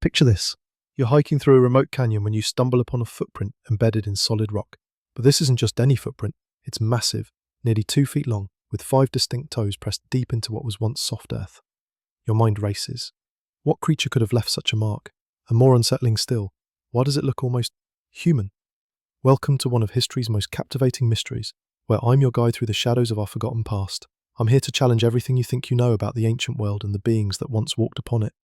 Picture this. You're hiking through a remote canyon when you stumble upon a footprint embedded in solid rock. But this isn't just any footprint. It's massive, nearly 2 feet long, with 5 distinct toes pressed deep into what was once soft earth. Your mind races. What creature could have left such a mark? And more unsettling still, why does it look almost human? Welcome to one of history's most captivating mysteries, where I'm your guide through the shadows of our forgotten past. I'm here to challenge everything you think you know about the ancient world and the beings that once walked upon it.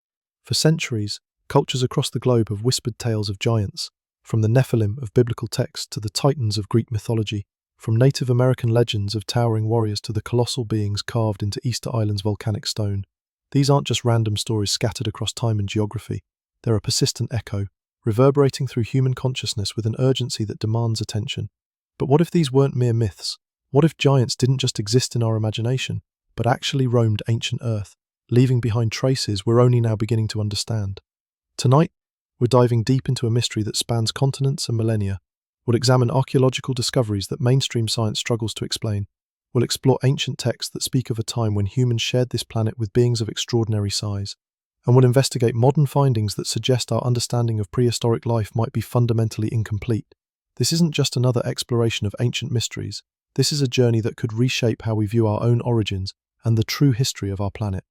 For centuries, cultures across the globe have whispered tales of giants, from the Nephilim of biblical texts to the Titans of Greek mythology, from Native American legends of towering warriors to the colossal beings carved into Easter Island's volcanic stone. These aren't just random stories scattered across time and geography. They're a persistent echo, reverberating through human consciousness with an urgency that demands attention. But what if these weren't mere myths? What if giants didn't just exist in our imagination, but actually roamed ancient Earth, leaving behind traces we're only now beginning to understand? Tonight, we're diving deep into a mystery that spans continents and millennia. We'll examine archaeological discoveries that mainstream science struggles to explain. We'll explore ancient texts that speak of a time when humans shared this planet with beings of extraordinary size. And we'll investigate modern findings that suggest our understanding of prehistoric life might be fundamentally incomplete. This isn't just another exploration of ancient mysteries. This is a journey that could reshape how we view our own origins and the true history of our planet.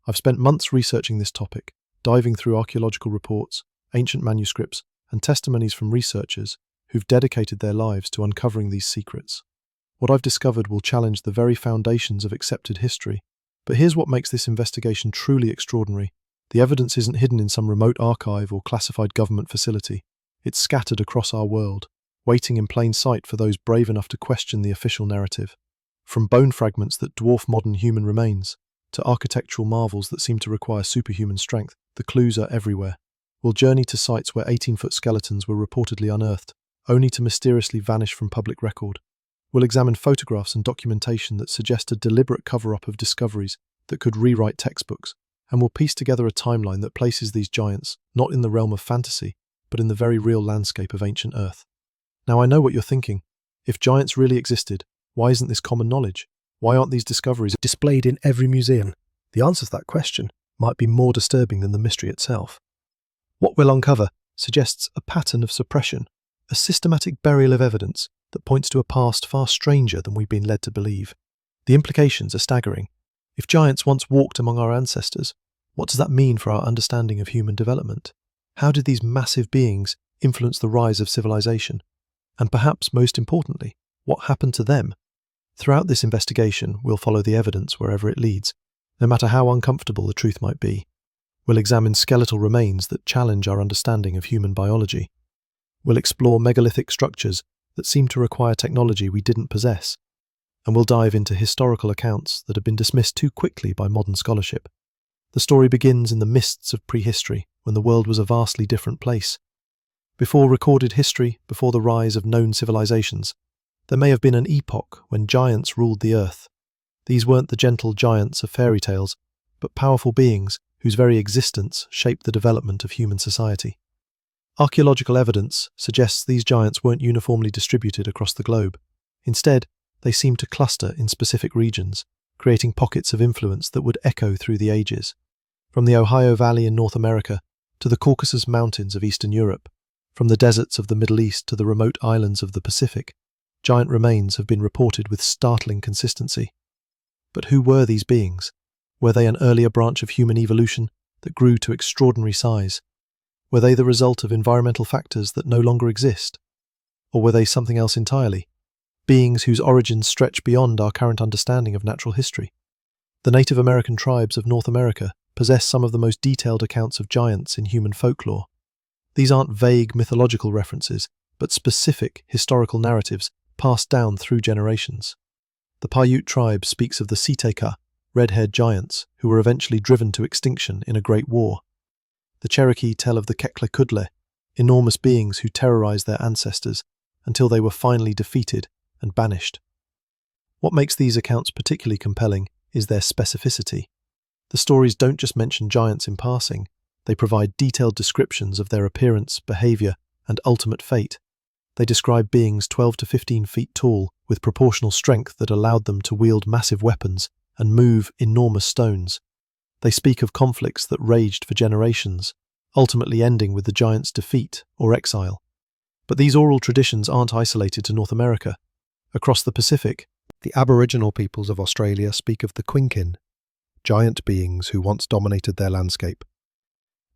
I've spent months researching this topic, diving through archaeological reports, ancient manuscripts, and testimonies from researchers who've dedicated their lives to uncovering these secrets. What I've discovered will challenge the very foundations of accepted history. But here's what makes this investigation truly extraordinary. The evidence isn't hidden in some remote archive or classified government facility. It's scattered across our world, waiting in plain sight for those brave enough to question the official narrative. From bone fragments that dwarf modern human remains, to architectural marvels that seem to require superhuman strength, the clues are everywhere. We'll journey to sites where 18-foot skeletons were reportedly unearthed, only to mysteriously vanish from public record. We'll examine photographs and documentation that suggest a deliberate cover-up of discoveries that could rewrite textbooks, and we'll piece together a timeline that places these giants not in the realm of fantasy, but in the very real landscape of ancient Earth. Now I know what you're thinking. If giants really existed, why isn't this common knowledge? Why aren't these discoveries displayed in every museum? The answer to that question might be more disturbing than the mystery itself. What we'll uncover suggests a pattern of suppression, a systematic burial of evidence that points to a past far stranger than we've been led to believe. The implications are staggering. If giants once walked among our ancestors, what does that mean for our understanding of human development? How did these massive beings influence the rise of civilization? And perhaps most importantly, what happened to them? Throughout this investigation, we'll follow the evidence wherever it leads, no matter how uncomfortable the truth might be. We'll examine skeletal remains that challenge our understanding of human biology. We'll explore megalithic structures that seem to require technology we didn't possess. And we'll dive into historical accounts that have been dismissed too quickly by modern scholarship. The story begins in the mists of prehistory, when the world was a vastly different place. Before recorded history, before the rise of known civilizations, there may have been an epoch when giants ruled the earth. These weren't the gentle giants of fairy tales, but powerful beings whose very existence shaped the development of human society. Archaeological evidence suggests these giants weren't uniformly distributed across the globe. Instead, they seem to cluster in specific regions, creating pockets of influence that would echo through the ages. From the Ohio Valley in North America to the Caucasus Mountains of Eastern Europe, from the deserts of the Middle East to the remote islands of the Pacific, giant remains have been reported with startling consistency. But who were these beings? Were they an earlier branch of human evolution that grew to extraordinary size? Were they the result of environmental factors that no longer exist? Or were they something else entirely? Beings whose origins stretch beyond our current understanding of natural history. The Native American tribes of North America possess some of the most detailed accounts of giants in human folklore. These aren't vague mythological references, but specific historical narratives passed down through generations. The Paiute tribe speaks of the Siteka, red-haired giants, who were eventually driven to extinction in a great war. The Cherokee tell of the Kekle-Kudle, enormous beings who terrorized their ancestors until they were finally defeated and banished. What makes these accounts particularly compelling is their specificity. The stories don't just mention giants in passing, they provide detailed descriptions of their appearance, behavior, and ultimate fate. They describe beings 12 to 15 feet tall with proportional strength that allowed them to wield massive weapons and move enormous stones. They speak of conflicts that raged for generations, ultimately ending with the giants' defeat or exile. But these oral traditions aren't isolated to North America. Across the Pacific, the Aboriginal peoples of Australia speak of the Quinkin, giant beings who once dominated their landscape.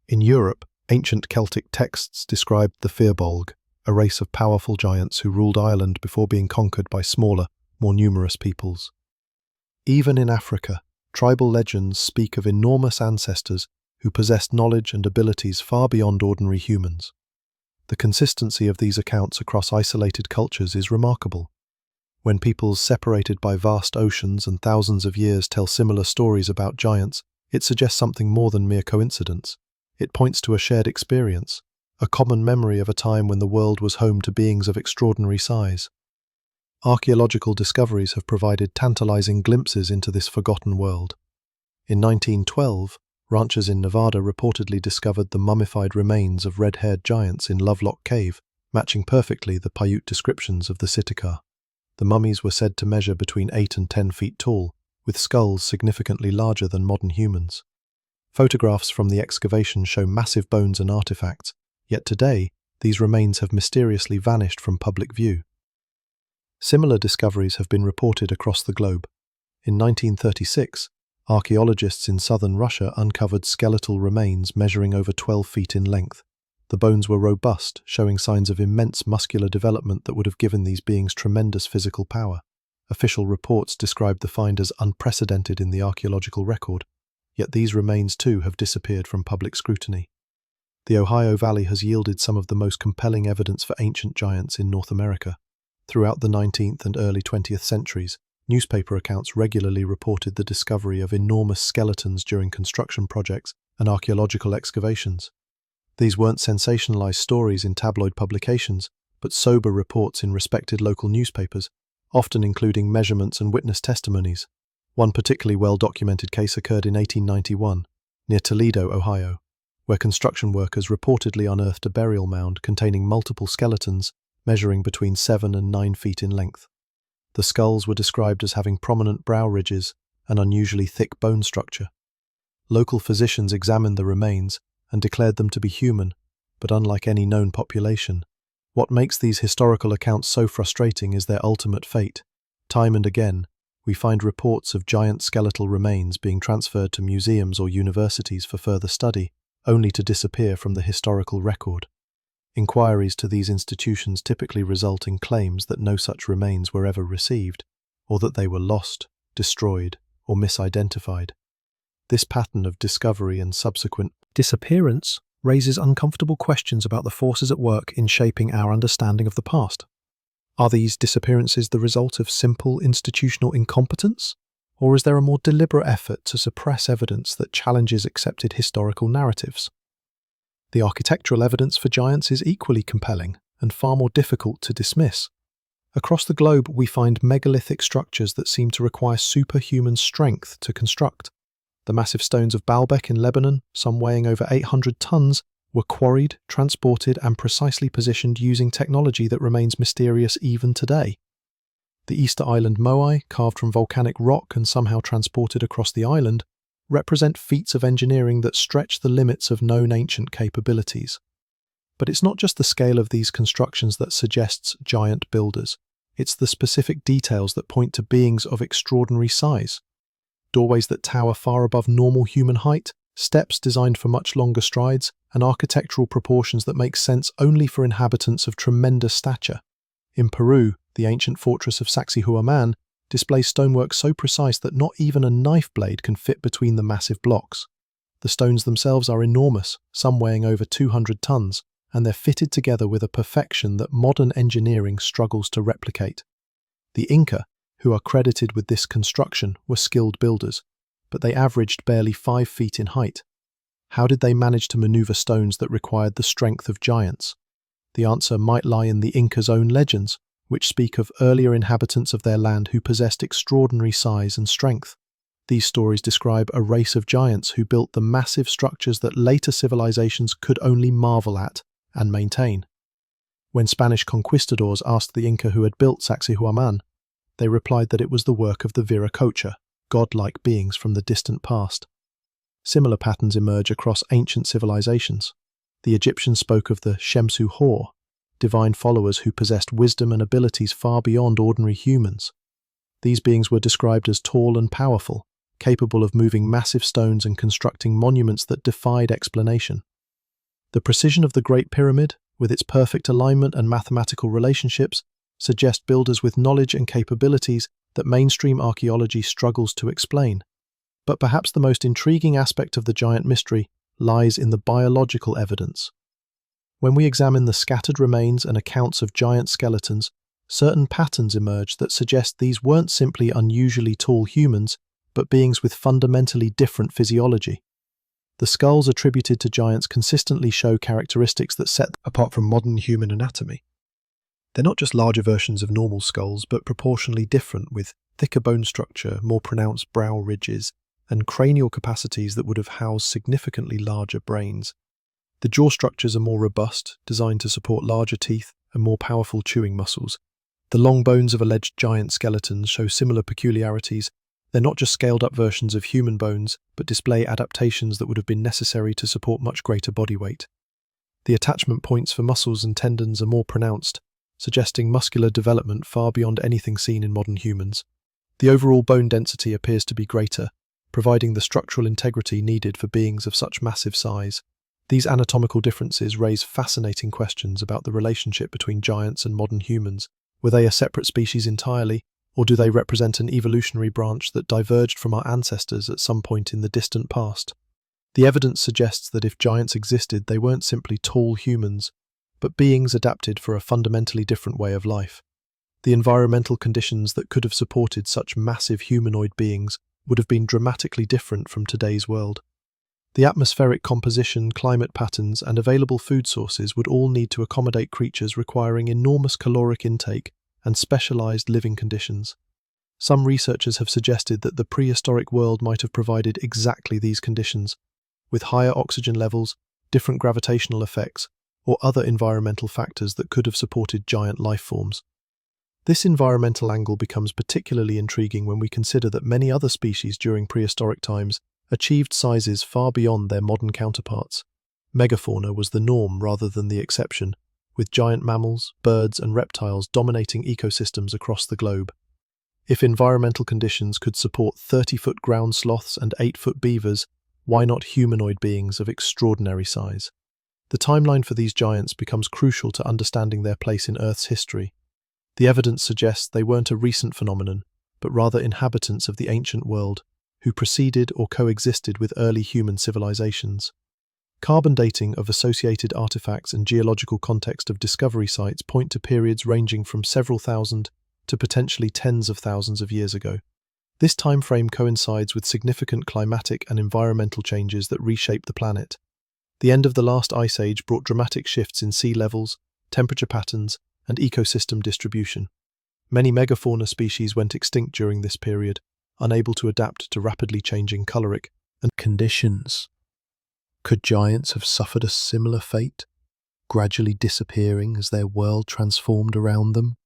In Europe, ancient Celtic texts described the Firbolg, a race of powerful giants who ruled Ireland before being conquered by smaller, more numerous peoples. Even in Africa, tribal legends speak of enormous ancestors who possessed knowledge and abilities far beyond ordinary humans. The consistency of these accounts across isolated cultures is remarkable. When peoples separated by vast oceans and thousands of years tell similar stories about giants, it suggests something more than mere coincidence. It points to a shared experience, a common memory of a time when the world was home to beings of extraordinary size. Archaeological discoveries have provided tantalizing glimpses into this forgotten world. In 1912, ranchers in Nevada reportedly discovered the mummified remains of red-haired giants in Lovelock Cave, matching perfectly the Paiute descriptions of the Sitakar. The mummies were said to measure between 8 and 10 feet tall, with skulls significantly larger than modern humans. Photographs from the excavation show massive bones and artifacts, yet today, these remains have mysteriously vanished from public view. Similar discoveries have been reported across the globe. In 1936, archaeologists in southern Russia uncovered skeletal remains measuring over 12 feet in length. The bones were robust, showing signs of immense muscular development that would have given these beings tremendous physical power. Official reports described the find as unprecedented in the archaeological record, yet these remains too have disappeared from public scrutiny. The Ohio Valley has yielded some of the most compelling evidence for ancient giants in North America. Throughout the 19th and early 20th centuries, newspaper accounts regularly reported the discovery of enormous skeletons during construction projects and archaeological excavations. These weren't sensationalized stories in tabloid publications, but sober reports in respected local newspapers, often including measurements and witness testimonies. One particularly well-documented case occurred in 1891, near Toledo, Ohio, where construction workers reportedly unearthed a burial mound containing multiple skeletons measuring between 7 and 9 feet in length. The skulls were described as having prominent brow ridges and unusually thick bone structure. Local physicians examined the remains and declared them to be human, but unlike any known population. What makes these historical accounts so frustrating is their ultimate fate. Time and again, we find reports of giant skeletal remains being transferred to museums or universities for further study, only to disappear from the historical record. Inquiries to these institutions typically result in claims that no such remains were ever received, or that they were lost, destroyed, or misidentified. This pattern of discovery and subsequent disappearance raises uncomfortable questions about the forces at work in shaping our understanding of the past. Are these disappearances the result of simple institutional incompetence, or is there a more deliberate effort to suppress evidence that challenges accepted historical narratives? The architectural evidence for giants is equally compelling and far more difficult to dismiss. Across the globe, we find megalithic structures that seem to require superhuman strength to construct. The massive stones of Baalbek in Lebanon, some weighing over 800 tons, were quarried, transported, and precisely positioned using technology that remains mysterious even today. The Easter Island Moai, carved from volcanic rock and somehow transported across the island, represent feats of engineering that stretch the limits of known ancient capabilities. But it's not just the scale of these constructions that suggests giant builders. It's the specific details that point to beings of extraordinary size. Doorways that tower far above normal human height, steps designed for much longer strides, and architectural proportions that make sense only for inhabitants of tremendous stature. In Peru, the ancient fortress of Sacsayhuaman displays stonework so precise that not even a knife blade can fit between the massive blocks. The stones themselves are enormous, some weighing over 200 tons, and they're fitted together with a perfection that modern engineering struggles to replicate. The Inca, who are credited with this construction, were skilled builders, but they averaged barely 5 feet in height. How did they manage to maneuver stones that required the strength of giants? The answer might lie in the Inca's own legends, which speak of earlier inhabitants of their land who possessed extraordinary size and strength. These stories describe a race of giants who built the massive structures that later civilizations could only marvel at and maintain. When Spanish conquistadors asked the Inca who had built Sacsayhuaman, they replied that it was the work of the Viracocha, godlike beings from the distant past. Similar patterns emerge across ancient civilizations. The Egyptians spoke of the Shemsu Hor, divine followers who possessed wisdom and abilities far beyond ordinary humans. These beings were described as tall and powerful, capable of moving massive stones and constructing monuments that defied explanation. The precision of the Great Pyramid, with its perfect alignment and mathematical relationships, suggest builders with knowledge and capabilities that mainstream archaeology struggles to explain. But perhaps the most intriguing aspect of the giant mystery lies in the biological evidence. When we examine the scattered remains and accounts of giant skeletons, certain patterns emerge that suggest these weren't simply unusually tall humans, but beings with fundamentally different physiology. The skulls attributed to giants consistently show characteristics that set them apart from modern human anatomy. They're not just larger versions of normal skulls, but proportionally different, with thicker bone structure, more pronounced brow ridges, and cranial capacities that would have housed significantly larger brains. The jaw structures are more robust, designed to support larger teeth and more powerful chewing muscles. The long bones of alleged giant skeletons show similar peculiarities. They're not just scaled-up versions of human bones, but display adaptations that would have been necessary to support much greater body weight. The attachment points for muscles and tendons are more pronounced, suggesting muscular development far beyond anything seen in modern humans. The overall bone density appears to be greater, providing the structural integrity needed for beings of such massive size. These anatomical differences raise fascinating questions about the relationship between giants and modern humans. Were they a separate species entirely, or do they represent an evolutionary branch that diverged from our ancestors at some point in the distant past? The evidence suggests that if giants existed, they weren't simply tall humans, but beings adapted for a fundamentally different way of life. The environmental conditions that could have supported such massive humanoid beings would have been dramatically different from today's world. The atmospheric composition, climate patterns, and available food sources would all need to accommodate creatures requiring enormous caloric intake and specialized living conditions. Some researchers have suggested that the prehistoric world might have provided exactly these conditions, with higher oxygen levels, different gravitational effects, or other environmental factors that could have supported giant life forms. This environmental angle becomes particularly intriguing when we consider that many other species during prehistoric times achieved sizes far beyond their modern counterparts. Megafauna was the norm rather than the exception, with giant mammals, birds, and reptiles dominating ecosystems across the globe. If environmental conditions could support 30-foot ground sloths and 8-foot beavers, why not humanoid beings of extraordinary size? The timeline for these giants becomes crucial to understanding their place in Earth's history. The evidence suggests they weren't a recent phenomenon, but rather inhabitants of the ancient world, who preceded or coexisted with early human civilizations. Carbon dating of associated artifacts and geological context of discovery sites point to periods ranging from several thousand to potentially tens of thousands of years ago. This time frame coincides with significant climatic and environmental changes that reshaped the planet. The end of the last ice age brought dramatic shifts in sea levels, temperature patterns, and ecosystem distribution. Many megafauna species went extinct during this period, unable to adapt to rapidly changing caloric and conditions. Could giants have suffered a similar fate, gradually disappearing as their world transformed around them?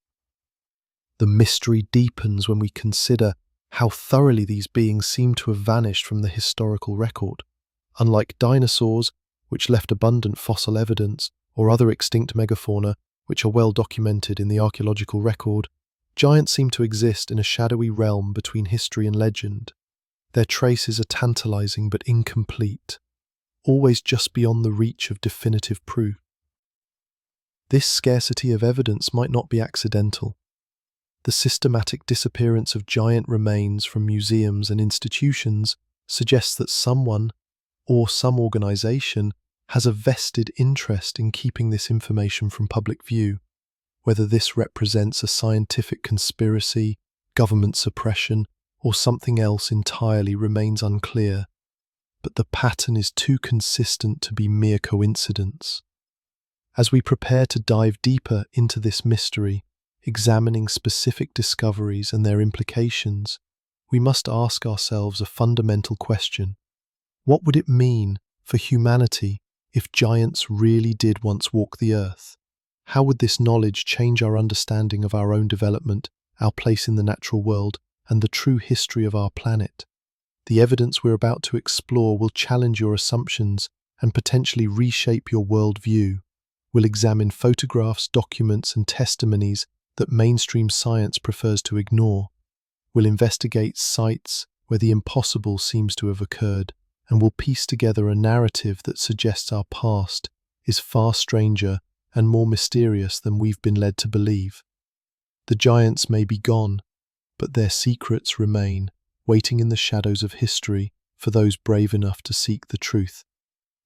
The mystery deepens when we consider how thoroughly these beings seem to have vanished from the historical record. Unlike dinosaurs, which left abundant fossil evidence, or other extinct megafauna, which are well documented in the archaeological record, giants seem to exist in a shadowy realm between history and legend. Their traces are tantalizing but incomplete, always just beyond the reach of definitive proof. This scarcity of evidence might not be accidental. The systematic disappearance of giant remains from museums and institutions suggests that someone, or some organization, has a vested interest in keeping this information from public view. Whether this represents a scientific conspiracy, government suppression, or something else entirely remains unclear. But the pattern is too consistent to be mere coincidence. As we prepare to dive deeper into this mystery, examining specific discoveries and their implications, we must ask ourselves a fundamental question. What would it mean for humanity if giants really did once walk the earth? How would this knowledge change our understanding of our own development, our place in the natural world, and the true history of our planet? The evidence we're about to explore will challenge your assumptions and potentially reshape your worldview. We'll examine photographs, documents, and testimonies that mainstream science prefers to ignore. We'll investigate sites where the impossible seems to have occurred, and we'll piece together a narrative that suggests our past is far stranger and more mysterious than we've been led to believe. The giants may be gone, but their secrets remain, waiting in the shadows of history for those brave enough to seek the truth.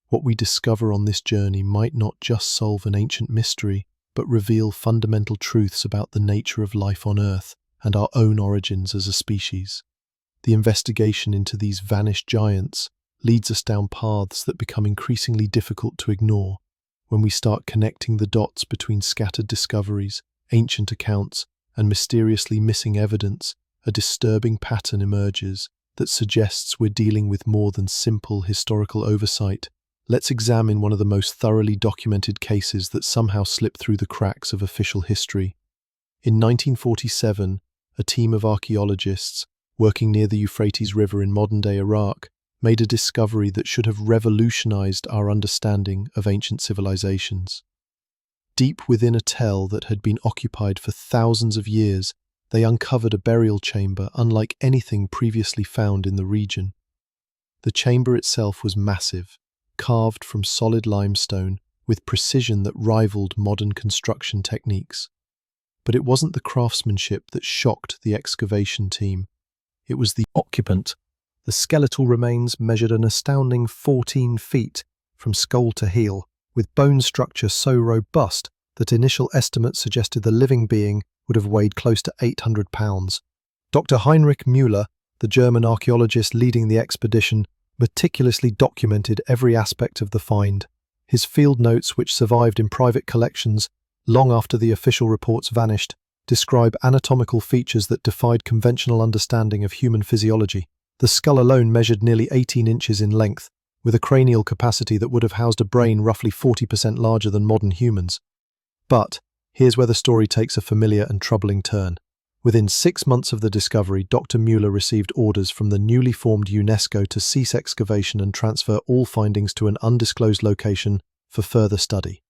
What we discover on this journey might not just solve an ancient mystery, but reveal fundamental truths about the nature of life on Earth and our own origins as a species. The investigation into these vanished giants leads us down paths that become increasingly difficult to ignore. When we start connecting the dots between scattered discoveries, ancient accounts, and mysteriously missing evidence, a disturbing pattern emerges that suggests we're dealing with more than simple historical oversight. Let's examine one of the most thoroughly documented cases that somehow slipped through the cracks of official history. In 1947, a team of archaeologists, working near the Euphrates River in modern-day Iraq, made a discovery that should have revolutionized our understanding of ancient civilizations. Deep within a tell that had been occupied for thousands of years, they uncovered a burial chamber unlike anything previously found in the region. The chamber itself was massive, carved from solid limestone with precision that rivaled modern construction techniques. But it wasn't the craftsmanship that shocked the excavation team. It was the occupant. The skeletal remains measured an astounding 14 feet from skull to heel, with bone structure so robust that initial estimates suggested the living being would have weighed close to 800 pounds. Dr. Heinrich Müller, the German archaeologist leading the expedition, meticulously documented every aspect of the find. His field notes, which survived in private collections long after the official reports vanished, describe anatomical features that defied conventional understanding of human physiology. The skull alone measured nearly 18 inches in length, with a cranial capacity that would have housed a brain roughly 40% larger than modern humans. But here's where the story takes a familiar and troubling turn. Within 6 months of the discovery, Dr. Müller received orders from the newly formed UNESCO to cease excavation and transfer all findings to an undisclosed location for further study.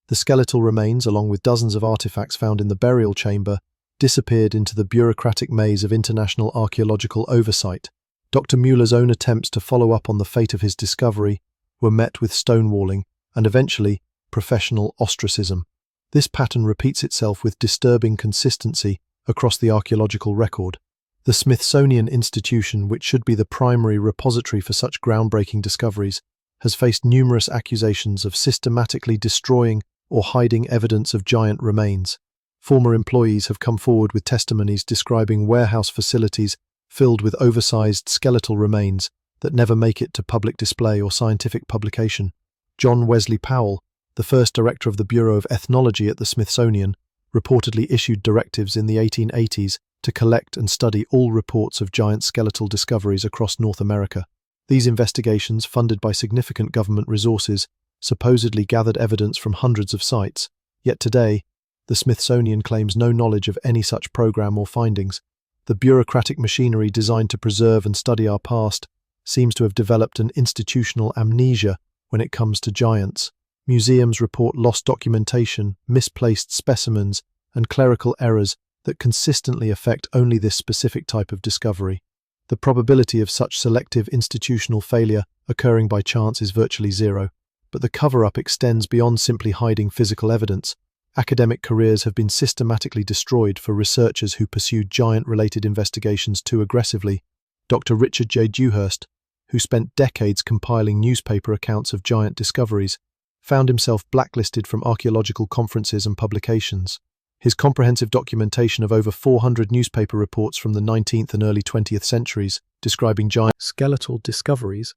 The skeletal remains, along with dozens of artifacts found in the burial chamber, disappeared into the bureaucratic maze of international archaeological oversight. Dr. Müller's own attempts to follow up on the fate of his discovery were met with stonewalling and eventually professional ostracism. This pattern repeats itself with disturbing consistency across the archaeological record. The Smithsonian Institution, which should be the primary repository for such groundbreaking discoveries, has faced numerous accusations of systematically destroying or hiding evidence of giant remains. Former employees have come forward with testimonies describing warehouse facilities filled with oversized skeletal remains that never make it to public display or scientific publication. John Wesley Powell, the first director of the Bureau of Ethnology at the Smithsonian, reportedly issued directives in the 1880s to collect and study all reports of giant skeletal discoveries across North America. These investigations, funded by significant government resources, supposedly gathered evidence from hundreds of sites. Yet today, the Smithsonian claims no knowledge of any such program or findings. The bureaucratic machinery designed to preserve and study our past seems to have developed an institutional amnesia when it comes to giants. Museums report lost documentation, misplaced specimens, and clerical errors that consistently affect only this specific type of discovery. The probability of such selective institutional failure occurring by chance is virtually zero, but the cover-up extends beyond simply hiding physical evidence. Academic careers have been systematically destroyed for researchers who pursued giant-related investigations too aggressively. Dr. Richard J. Dewhurst, who spent decades compiling newspaper accounts of giant discoveries, found himself blacklisted from archaeological conferences and publications. His comprehensive documentation of over 400 newspaper reports from the 19th and early 20th centuries describing giant skeletal discoveries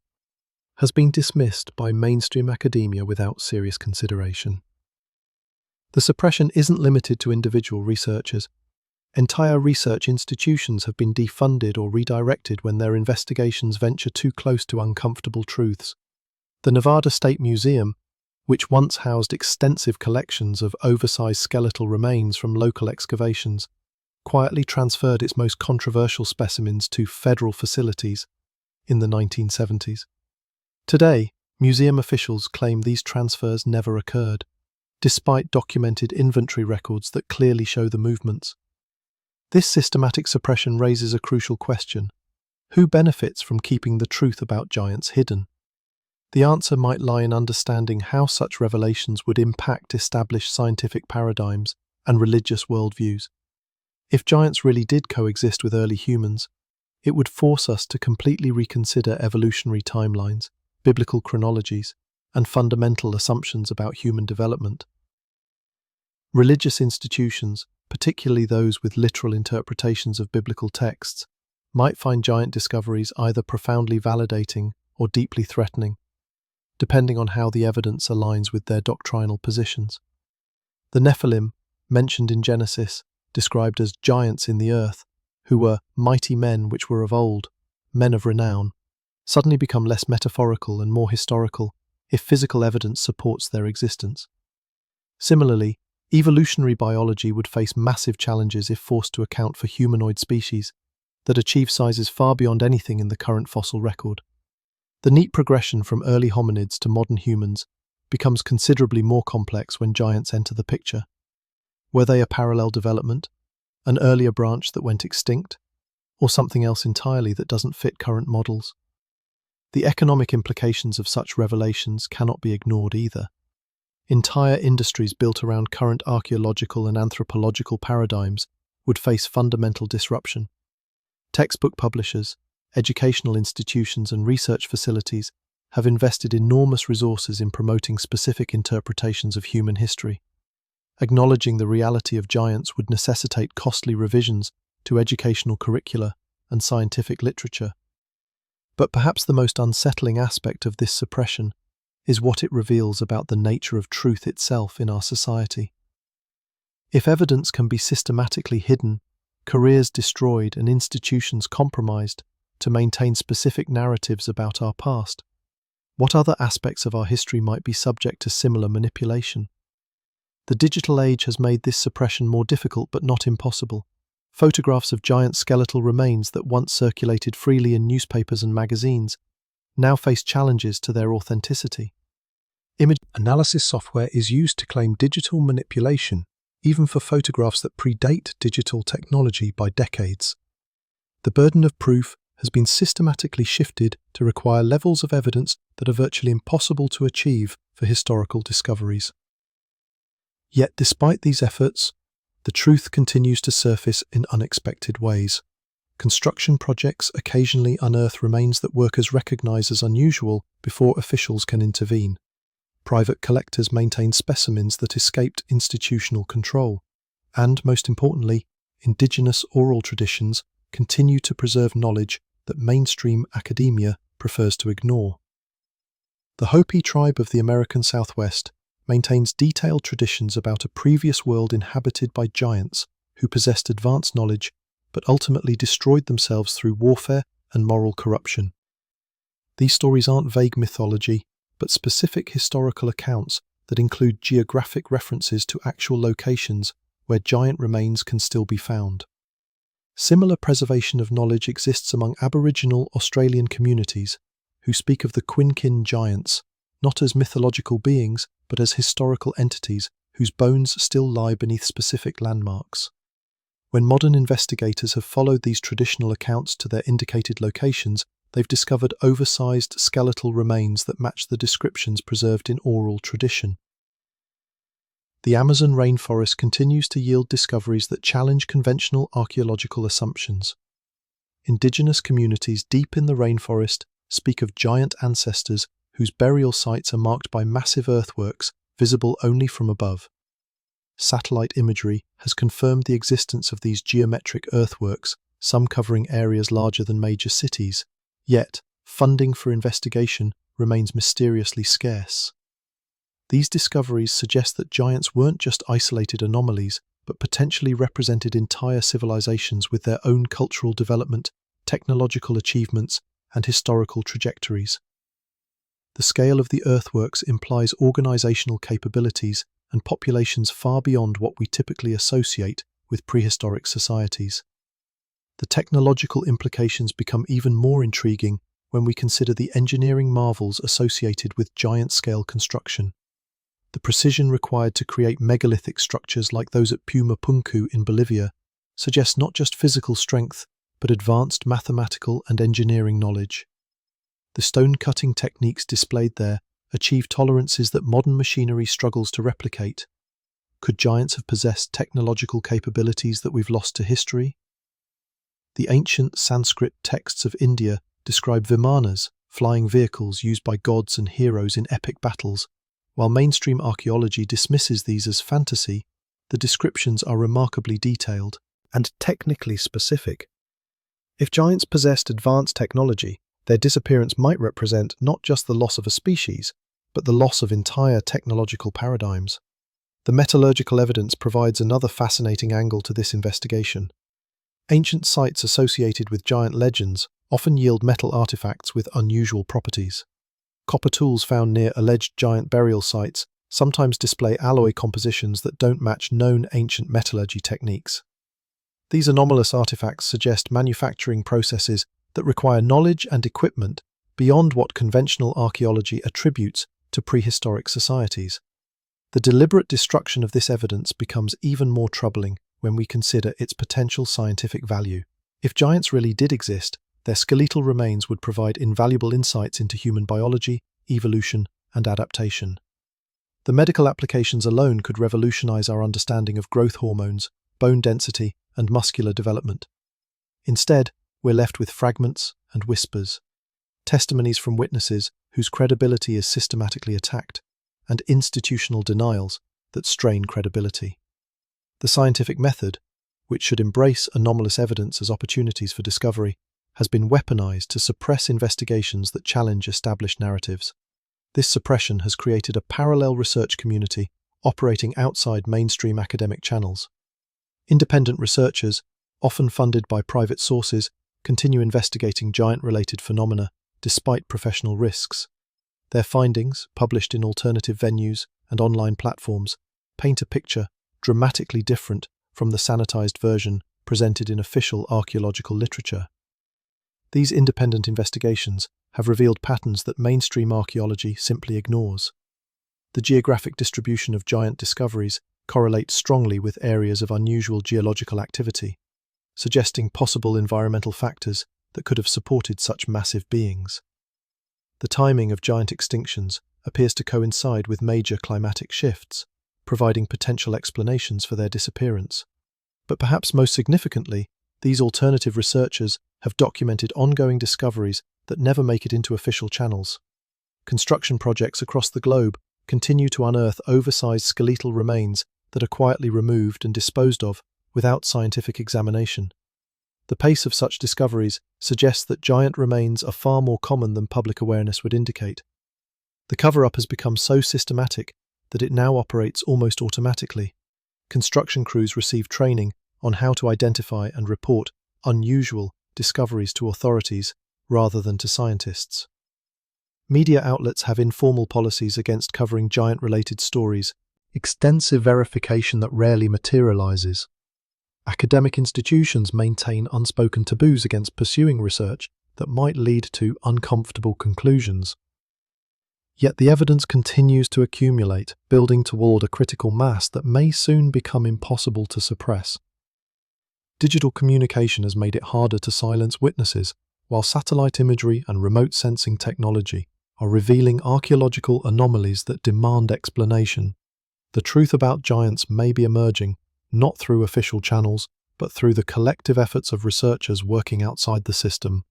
has been dismissed by mainstream academia without serious consideration. The suppression isn't limited to individual researchers. Entire research institutions have been defunded or redirected when their investigations venture too close to uncomfortable truths. The Nevada State Museum, which once housed extensive collections of oversized skeletal remains from local excavations, quietly transferred its most controversial specimens to federal facilities in the 1970s. Today, Museum officials claim these transfers never occurred, despite documented inventory records that clearly show the movements. This systematic suppression raises a crucial question. Who benefits from keeping the truth about giants hidden? The answer might lie in understanding how such revelations would impact established scientific paradigms and religious worldviews. If giants really did coexist with early humans, it would force us to completely reconsider evolutionary timelines, biblical chronologies, and fundamental assumptions about human development. Religious institutions, particularly those with literal interpretations of biblical texts, might find giant discoveries either profoundly validating or deeply threatening, depending on how the evidence aligns with their doctrinal positions. The Nephilim, mentioned in Genesis, described as giants in the earth, who were mighty men which were of old, men of renown, suddenly become less metaphorical and more historical if physical evidence supports their existence. Similarly, evolutionary biology would face massive challenges if forced to account for humanoid species that achieve sizes far beyond anything in the current fossil record. The neat progression from early hominids to modern humans becomes considerably more complex when giants enter the picture. Were they a parallel development, an earlier branch that went extinct, or something else entirely that doesn't fit current models? The economic implications of such revelations cannot be ignored either. Entire industries built around current archaeological and anthropological paradigms would face fundamental disruption. Textbook publishers, educational institutions, and research facilities have invested enormous resources in promoting specific interpretations of human history. Acknowledging the reality of giants would necessitate costly revisions to educational curricula and scientific literature. But perhaps the most unsettling aspect of this suppression is what it reveals about the nature of truth itself in our society. If evidence can be systematically hidden, careers destroyed, and institutions compromised to maintain specific narratives about our past, what other aspects of our history might be subject to similar manipulation? The digital age has made this suppression more difficult but not impossible. Photographs of giant skeletal remains that once circulated freely in newspapers and magazines now face challenges to their authenticity. Image analysis software is used to claim digital manipulation, even for photographs that predate digital technology by decades. The burden of proof has been systematically shifted to require levels of evidence that are virtually impossible to achieve for historical discoveries. Yet despite these efforts, the truth continues to surface in unexpected ways. Construction projects occasionally unearth remains that workers recognize as unusual before officials can intervene. Private collectors maintain specimens that escaped institutional control. And, most importantly, indigenous oral traditions continue to preserve knowledge that mainstream academia prefers to ignore. The Hopi tribe of the American Southwest maintains detailed traditions about a previous world inhabited by giants who possessed advanced knowledge but ultimately destroyed themselves through warfare and moral corruption. These stories aren't vague mythology, but specific historical accounts that include geographic references to actual locations where giant remains can still be found. Similar preservation of knowledge exists among Aboriginal Australian communities, who speak of the Quinkin giants, not as mythological beings, but as historical entities whose bones still lie beneath specific landmarks. When modern investigators have followed these traditional accounts to their indicated locations, they've discovered oversized skeletal remains that match the descriptions preserved in oral tradition. The Amazon rainforest continues to yield discoveries that challenge conventional archaeological assumptions. Indigenous communities deep in the rainforest speak of giant ancestors whose burial sites are marked by massive earthworks visible only from above. Satellite imagery has confirmed the existence of these geometric earthworks, some covering areas larger than major cities, yet funding for investigation remains mysteriously scarce. These discoveries suggest that giants weren't just isolated anomalies, but potentially represented entire civilizations with their own cultural development, technological achievements, and historical trajectories. The scale of the earthworks implies organizational capabilities and populations far beyond what we typically associate with prehistoric societies. The technological implications become even more intriguing when we consider the engineering marvels associated with giant-scale construction. The precision required to create megalithic structures like those at Pumapunku in Bolivia suggests not just physical strength, but advanced mathematical and engineering knowledge. The stone-cutting techniques displayed there achieve tolerances that modern machinery struggles to replicate. Could giants have possessed technological capabilities that we've lost to history? The ancient Sanskrit texts of India describe vimanas, flying vehicles used by gods and heroes in epic battles. While mainstream archaeology dismisses these as fantasy, the descriptions are remarkably detailed and technically specific. If giants possessed advanced technology, their disappearance might represent not just the loss of a species, but the loss of entire technological paradigms. The metallurgical evidence provides another fascinating angle to this investigation. Ancient sites associated with giant legends often yield metal artifacts with unusual properties. Copper tools found near alleged giant burial sites sometimes display alloy compositions that don't match known ancient metallurgy techniques. These anomalous artifacts suggest manufacturing processes that require knowledge and equipment beyond what conventional archaeology attributes to prehistoric societies. The deliberate destruction of this evidence becomes even more troubling when we consider its potential scientific value. If giants really did exist, their skeletal remains would provide invaluable insights into human biology, evolution, and adaptation. The medical applications alone could revolutionize our understanding of growth hormones, bone density, and muscular development. Instead, we're left with fragments and whispers, testimonies from witnesses whose credibility is systematically attacked, and institutional denials that strain credibility. The scientific method, which should embrace anomalous evidence as opportunities for discovery, has been weaponized to suppress investigations that challenge established narratives. This suppression has created a parallel research community operating outside mainstream academic channels. Independent researchers, often funded by private sources, continue investigating giant-related phenomena despite professional risks. Their findings, published in alternative venues and online platforms, paint a picture dramatically different from the sanitized version presented in official archaeological literature. These independent investigations have revealed patterns that mainstream archaeology simply ignores. The geographic distribution of giant discoveries correlates strongly with areas of unusual geological activity, suggesting possible environmental factors that could have supported such massive beings. The timing of giant extinctions appears to coincide with major climatic shifts, providing potential explanations for their disappearance. But perhaps most significantly, these alternative researchers have documented ongoing discoveries that never make it into official channels. Construction projects across the globe continue to unearth oversized skeletal remains that are quietly removed and disposed of without scientific examination. The pace of such discoveries suggests that giant remains are far more common than public awareness would indicate. The cover-up has become so systematic that it now operates almost automatically. Construction crews receive training on how to identify and report unusual discoveries to authorities rather than to scientists. Media outlets have informal policies against covering giant-related stories, extensive verification that rarely materializes. Academic institutions maintain unspoken taboos against pursuing research that might lead to uncomfortable conclusions. Yet the evidence continues to accumulate, building toward a critical mass that may soon become impossible to suppress. Digital communication has made it harder to silence witnesses, while satellite imagery and remote sensing technology are revealing archaeological anomalies that demand explanation. The truth about giants may be emerging, not through official channels, but through the collective efforts of researchers working outside the system.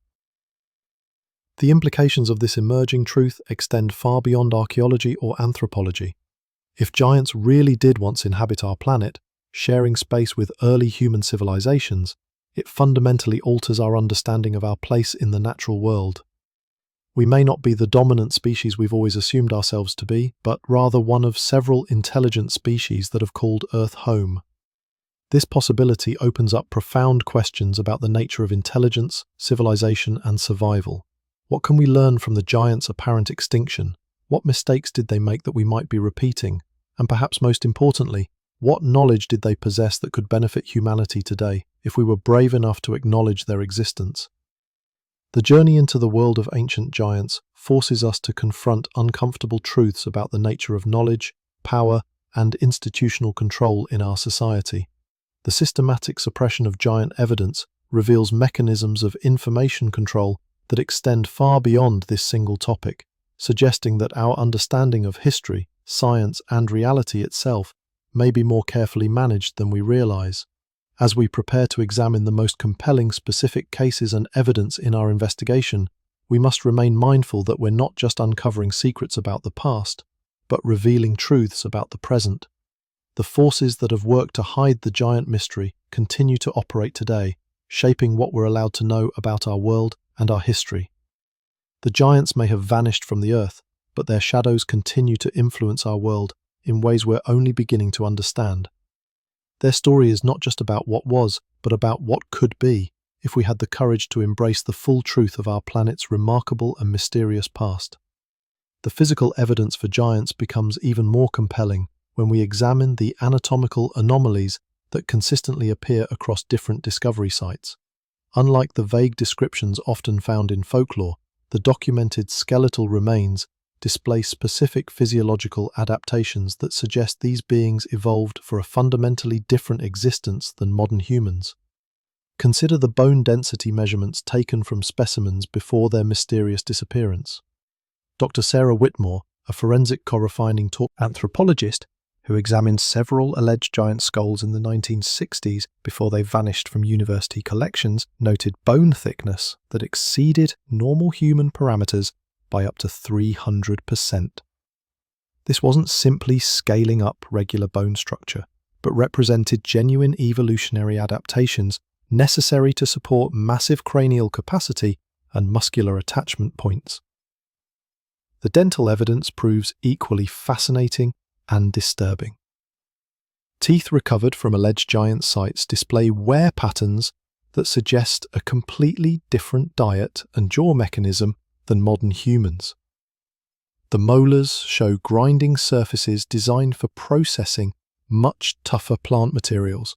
The implications of this emerging truth extend far beyond archaeology or anthropology. If giants really did once inhabit our planet, sharing space with early human civilizations, it fundamentally alters our understanding of our place in the natural world. We may not be the dominant species we've always assumed ourselves to be, but rather one of several intelligent species that have called Earth home. This possibility opens up profound questions about the nature of intelligence, civilization, and survival. What can we learn from the giants' apparent extinction? What mistakes did they make that we might be repeating? And perhaps most importantly, what knowledge did they possess that could benefit humanity today if we were brave enough to acknowledge their existence? The journey into the world of ancient giants forces us to confront uncomfortable truths about the nature of knowledge, power, and institutional control in our society. The systematic suppression of giant evidence reveals mechanisms of information control that extend far beyond this single topic, suggesting that our understanding of history, science, and reality itself may be more carefully managed than we realize. As we prepare to examine the most compelling specific cases and evidence in our investigation, we must remain mindful that we're not just uncovering secrets about the past, but revealing truths about the present. The forces that have worked to hide the giant mystery continue to operate today, shaping what we're allowed to know about our world and our history. The giants may have vanished from the earth, but their shadows continue to influence our world in ways we're only beginning to understand. Their story is not just about what was, but about what could be, if we had the courage to embrace the full truth of our planet's remarkable and mysterious past. The physical evidence for giants becomes even more compelling when we examine the anatomical anomalies that consistently appear across different discovery sites. Unlike the vague descriptions often found in folklore, the documented skeletal remains display specific physiological adaptations that suggest these beings evolved for a fundamentally different existence than modern humans. Consider the bone density measurements taken from specimens before their mysterious disappearance. Dr. Sarah Whitmore, a forensic core-refining anthropologist who examined several alleged giant skulls in the 1960s before they vanished from university collections, noted bone thickness that exceeded normal human parameters by up to 300%. This wasn't simply scaling up regular bone structure, but represented genuine evolutionary adaptations necessary to support massive cranial capacity and muscular attachment points. The dental evidence proves equally fascinating and disturbing. Teeth recovered from alleged giant sites display wear patterns that suggest a completely different diet and jaw mechanism than modern humans. The molars show grinding surfaces designed for processing much tougher plant materials,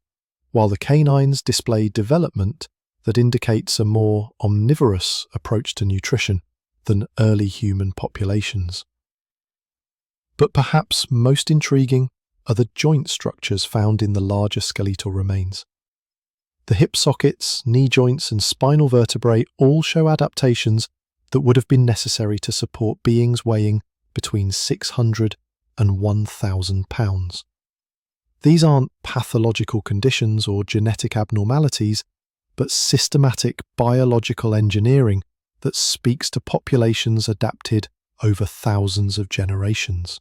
while the canines display development that indicates a more omnivorous approach to nutrition than early human populations. But perhaps most intriguing are the joint structures found in the larger skeletal remains. The hip sockets, knee joints, and spinal vertebrae all show adaptations that would have been necessary to support beings weighing between 600 and 1,000 pounds. These aren't pathological conditions or genetic abnormalities, but systematic biological engineering that speaks to populations adapted over thousands of generations.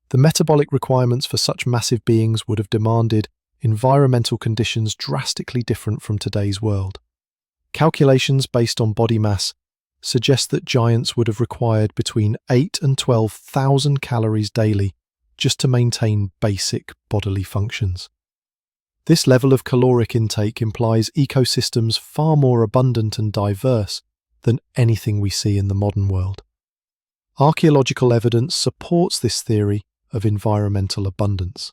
The metabolic requirements for such massive beings would have demanded environmental conditions drastically different from today's world. Calculations based on body mass suggest that giants would have required between 8 and 12,000 calories daily just to maintain basic bodily functions. This level of caloric intake implies ecosystems far more abundant and diverse than anything we see in the modern world. Archaeological evidence supports this theory of environmental abundance.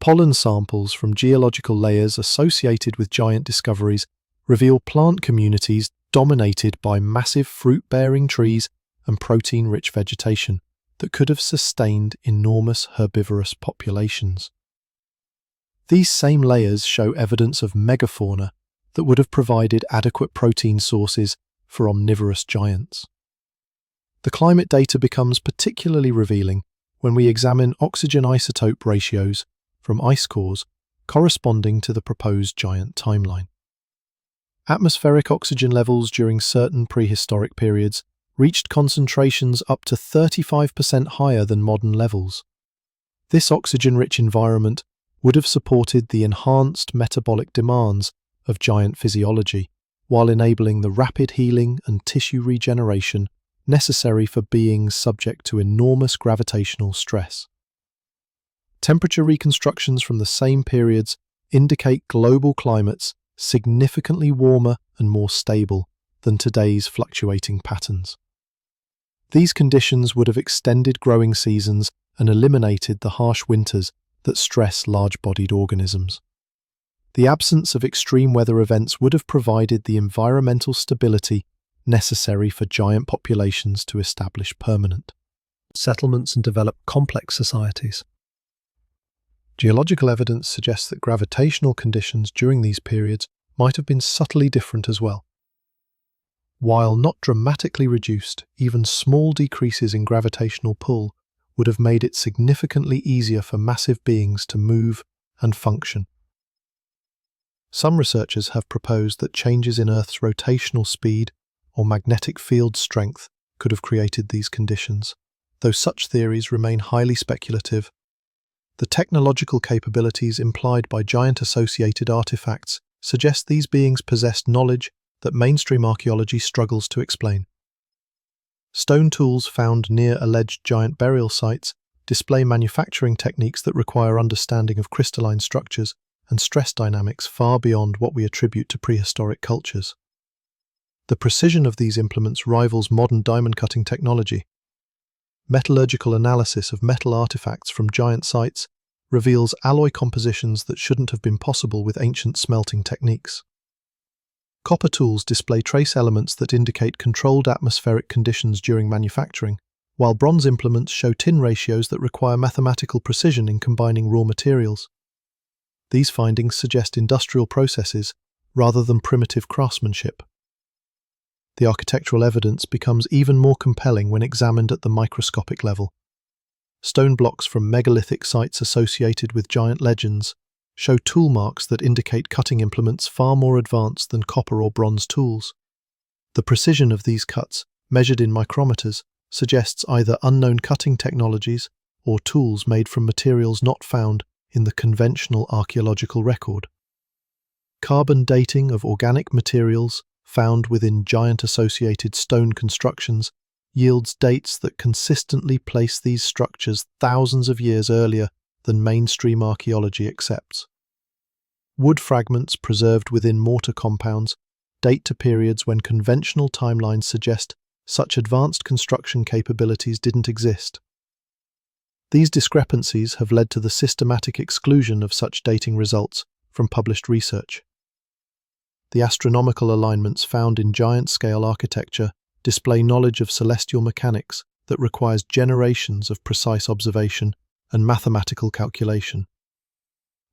Pollen samples from geological layers associated with giant discoveries reveal plant communities dominated by massive fruit-bearing trees and protein-rich vegetation that could have sustained enormous herbivorous populations. These same layers show evidence of megafauna that would have provided adequate protein sources for omnivorous giants. The climate data becomes particularly revealing when we examine oxygen isotope ratios from ice cores corresponding to the proposed giant timeline. Atmospheric oxygen levels during certain prehistoric periods reached concentrations up to 35% higher than modern levels. This oxygen-rich environment would have supported the enhanced metabolic demands of giant physiology, while enabling the rapid healing and tissue regeneration necessary for beings subject to enormous gravitational stress. Temperature reconstructions from the same periods indicate global climates significantly warmer and more stable than today's fluctuating patterns. These conditions would have extended growing seasons and eliminated the harsh winters that stress large-bodied organisms. The absence of extreme weather events would have provided the environmental stability necessary for giant populations to establish permanent settlements and develop complex societies. Geological evidence suggests that gravitational conditions during these periods might have been subtly different as well. While not dramatically reduced, even small decreases in gravitational pull would have made it significantly easier for massive beings to move and function. Some researchers have proposed that changes in Earth's rotational speed or magnetic field strength could have created these conditions, though such theories remain highly speculative. The technological capabilities implied by giant-associated artifacts suggest these beings possessed knowledge that mainstream archaeology struggles to explain. Stone tools found near alleged giant burial sites display manufacturing techniques that require understanding of crystalline structures and stress dynamics far beyond what we attribute to prehistoric cultures. The precision of these implements rivals modern diamond cutting technology. Metallurgical analysis of metal artifacts from giant sites reveals alloy compositions that shouldn't have been possible with ancient smelting techniques. Copper tools display trace elements that indicate controlled atmospheric conditions during manufacturing, while bronze implements show tin ratios that require mathematical precision in combining raw materials. These findings suggest industrial processes rather than primitive craftsmanship. The architectural evidence becomes even more compelling when examined at the microscopic level. Stone blocks from megalithic sites associated with giant legends show tool marks that indicate cutting implements far more advanced than copper or bronze tools. The precision of these cuts, measured in micrometers, suggests either unknown cutting technologies or tools made from materials not found in the conventional archaeological record. Carbon dating of organic materials found within giant-associated stone constructions yields dates that consistently place these structures thousands of years earlier than mainstream archaeology accepts. Wood fragments preserved within mortar compounds date to periods when conventional timelines suggest such advanced construction capabilities didn't exist. These discrepancies have led to the systematic exclusion of such dating results from published research. The astronomical alignments found in giant-scale architecture display knowledge of celestial mechanics that requires generations of precise observation and mathematical calculation.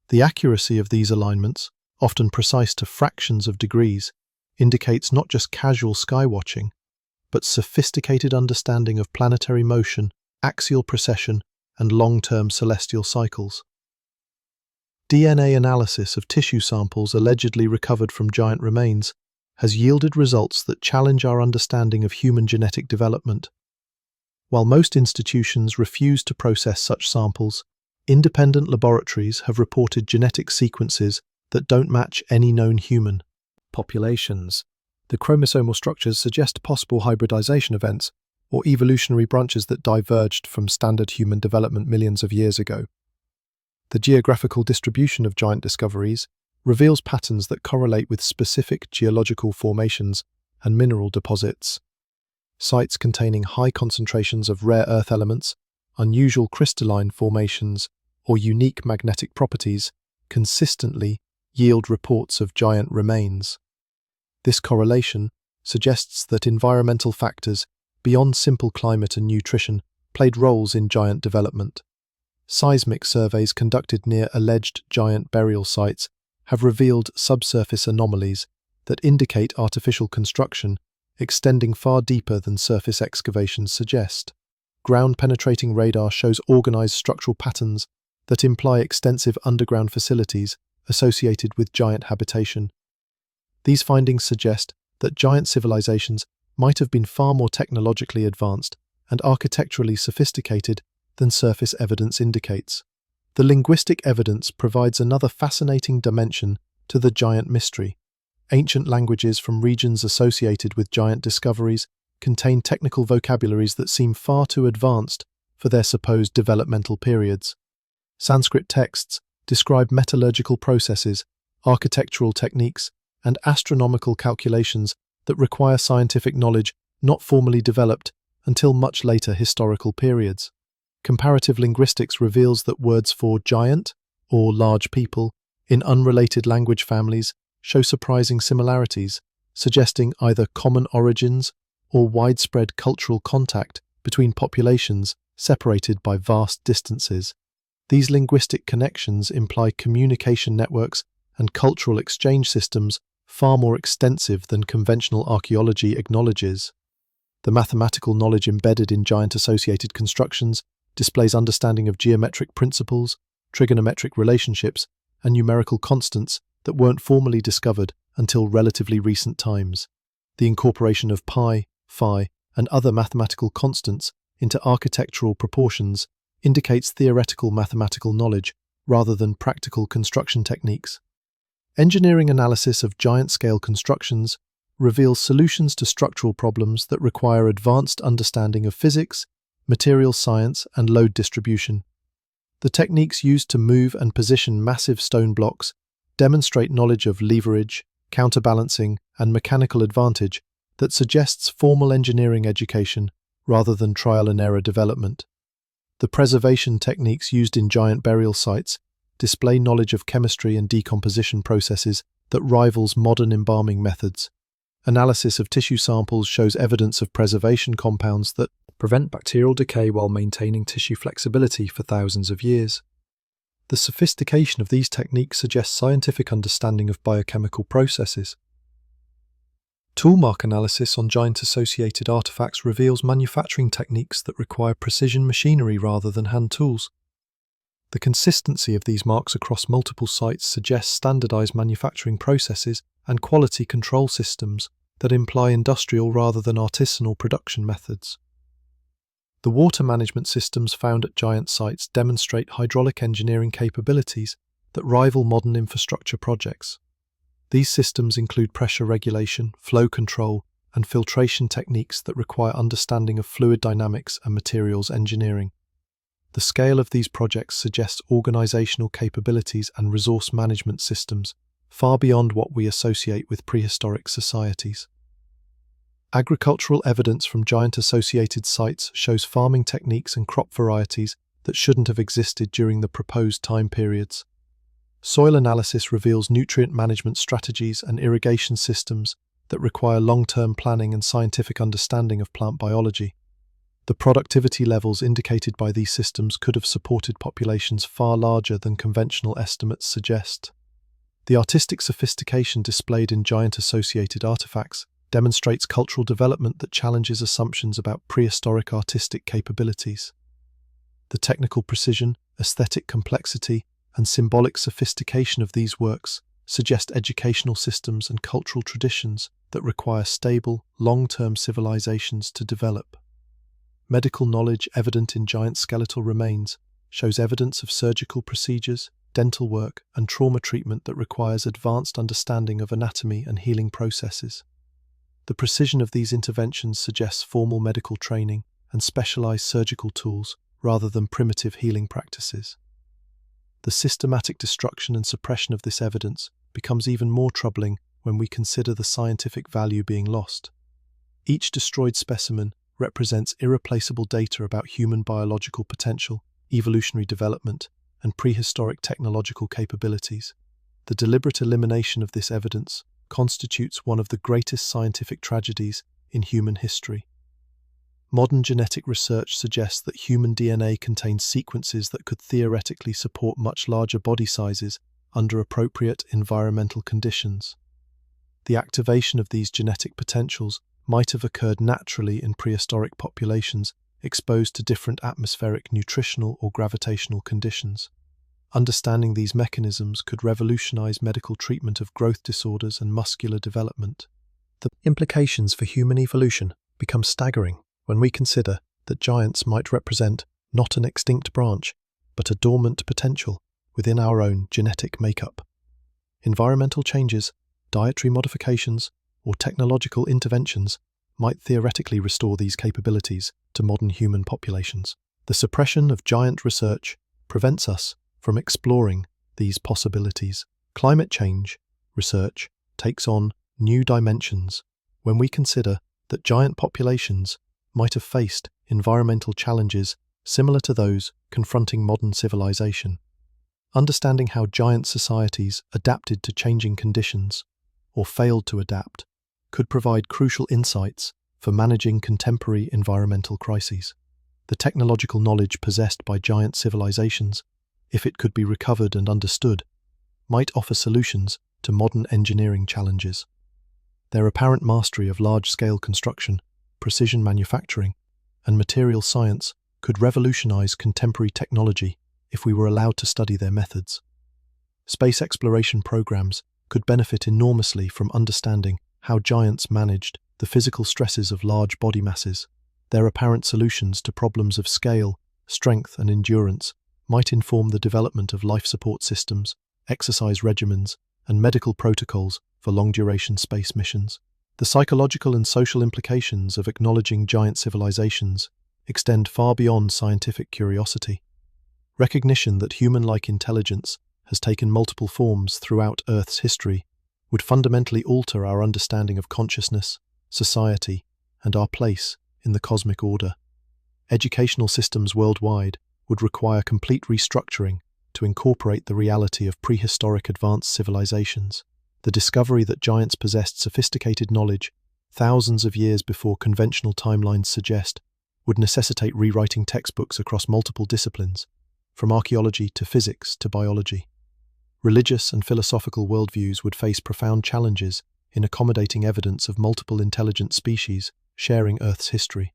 The accuracy of these alignments, often precise to fractions of degrees, indicates not just casual skywatching, but sophisticated understanding of planetary motion, axial precession, and long-term celestial cycles. DNA analysis of tissue samples allegedly recovered from giant remains has yielded results that challenge our understanding of human genetic development. While most institutions refuse to process such samples, independent laboratories have reported genetic sequences that don't match any known human populations. The chromosomal structures suggest possible hybridization events or evolutionary branches that diverged from standard human development millions of years ago. The geographical distribution of giant discoveries reveals patterns that correlate with specific geological formations and mineral deposits. Sites containing high concentrations of rare earth elements, unusual crystalline formations, or unique magnetic properties consistently yield reports of giant remains. This correlation suggests that environmental factors beyond simple climate and nutrition played roles in giant development. Seismic surveys conducted near alleged giant burial sites have revealed subsurface anomalies that indicate artificial construction extending far deeper than surface excavations suggest. Ground-penetrating radar shows organized structural patterns that imply extensive underground facilities associated with giant habitation. These findings suggest that giant civilizations might have been far more technologically advanced and architecturally sophisticated than surface evidence indicates. The linguistic evidence provides another fascinating dimension to the giant mystery. Ancient languages from regions associated with giant discoveries contain technical vocabularies that seem far too advanced for their supposed developmental periods. Sanskrit texts describe metallurgical processes, architectural techniques, and astronomical calculations that require scientific knowledge not formally developed until much later historical periods. Comparative linguistics reveals that words for giant, or large people, in unrelated language families show surprising similarities, suggesting either common origins or widespread cultural contact between populations separated by vast distances. These linguistic connections imply communication networks and cultural exchange systems far more extensive than conventional archaeology acknowledges. The mathematical knowledge embedded in giant-associated constructions displays understanding of geometric principles, trigonometric relationships, and numerical constants that weren't formally discovered until relatively recent times. The incorporation of pi, phi, and other mathematical constants into architectural proportions indicates theoretical mathematical knowledge rather than practical construction techniques. Engineering analysis of giant-scale constructions reveals solutions to structural problems that require advanced understanding of physics, material science, and load distribution. The techniques used to move and position massive stone blocks demonstrate knowledge of leverage, counterbalancing, and mechanical advantage that suggests formal engineering education rather than trial-and-error development. The preservation techniques used in giant burial sites display knowledge of chemistry and decomposition processes that rivals modern embalming methods. Analysis of tissue samples shows evidence of preservation compounds that prevent bacterial decay while maintaining tissue flexibility for thousands of years. The sophistication of these techniques suggests scientific understanding of biochemical processes. Toolmark analysis on giant-associated artifacts reveals manufacturing techniques that require precision machinery rather than hand tools. The consistency of these marks across multiple sites suggests standardized manufacturing processes and quality control systems that imply industrial rather than artisanal production methods. The water management systems found at giant sites demonstrate hydraulic engineering capabilities that rival modern infrastructure projects. These systems include pressure regulation, flow control, and filtration techniques that require understanding of fluid dynamics and materials engineering. The scale of these projects suggests organizational capabilities and resource management systems far beyond what we associate with prehistoric societies. Agricultural evidence from giant-associated sites shows farming techniques and crop varieties that shouldn't have existed during the proposed time periods. Soil analysis reveals nutrient management strategies and irrigation systems that require long-term planning and scientific understanding of plant biology. The productivity levels indicated by these systems could have supported populations far larger than conventional estimates suggest. The artistic sophistication displayed in giant-associated artifacts demonstrates cultural development that challenges assumptions about prehistoric artistic capabilities. The technical precision, aesthetic complexity, and symbolic sophistication of these works suggest educational systems and cultural traditions that require stable, long-term civilizations to develop. Medical knowledge evident in giant skeletal remains shows evidence of surgical procedures, dental work, and trauma treatment that requires advanced understanding of anatomy and healing processes. The precision of these interventions suggests formal medical training and specialized surgical tools rather than primitive healing practices. The systematic destruction and suppression of this evidence becomes even more troubling when we consider the scientific value being lost. Each destroyed specimen represents irreplaceable data about human biological potential, evolutionary development, and prehistoric technological capabilities. The deliberate elimination of this evidence constitutes one of the greatest scientific tragedies in human history. Modern genetic research suggests that human DNA contains sequences that could theoretically support much larger body sizes under appropriate environmental conditions. The activation of these genetic potentials might have occurred naturally in prehistoric populations exposed to different atmospheric, nutritional, or gravitational conditions. Understanding these mechanisms could revolutionize medical treatment of growth disorders and muscular development. The implications for human evolution become staggering when we consider that giants might represent not an extinct branch, but a dormant potential within our own genetic makeup. Environmental changes, dietary modifications, or technological interventions might theoretically restore these capabilities to modern human populations. The suppression of giant research prevents us from exploring these possibilities. Climate change research takes on new dimensions when we consider that giant populations might have faced environmental challenges similar to those confronting modern civilization. Understanding how giant societies adapted to changing conditions, or failed to adapt, could provide crucial insights for managing contemporary environmental crises. The technological knowledge possessed by giant civilizations, if it could be recovered and understood, might offer solutions to modern engineering challenges. Their apparent mastery of large-scale construction, precision manufacturing, and material science could revolutionize contemporary technology if we were allowed to study their methods. Space exploration programs could benefit enormously from understanding how giants managed the physical stresses of large body masses. Their apparent solutions to problems of scale, strength, and endurance might inform the development of life support systems, exercise regimens, and medical protocols for long-duration space missions. The psychological and social implications of acknowledging giant civilizations extend far beyond scientific curiosity. Recognition that human-like intelligence has taken multiple forms throughout Earth's history would fundamentally alter our understanding of consciousness, society, and our place in the cosmic order. Educational systems worldwide would require complete restructuring to incorporate the reality of prehistoric advanced civilizations. The discovery that giants possessed sophisticated knowledge thousands of years before conventional timelines suggest would necessitate rewriting textbooks across multiple disciplines, from archaeology to physics to biology. Religious and philosophical worldviews would face profound challenges in accommodating evidence of multiple intelligent species sharing Earth's history.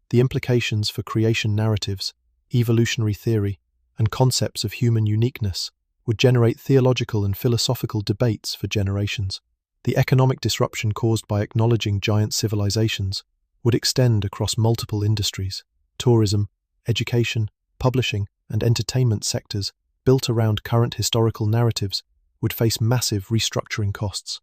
The implications for creation narratives, evolutionary theory, and concepts of human uniqueness would generate theological and philosophical debates for generations. The economic disruption caused by acknowledging giant civilizations would extend across multiple industries. Tourism, education, publishing, and entertainment sectors built around current historical narratives would face massive restructuring costs.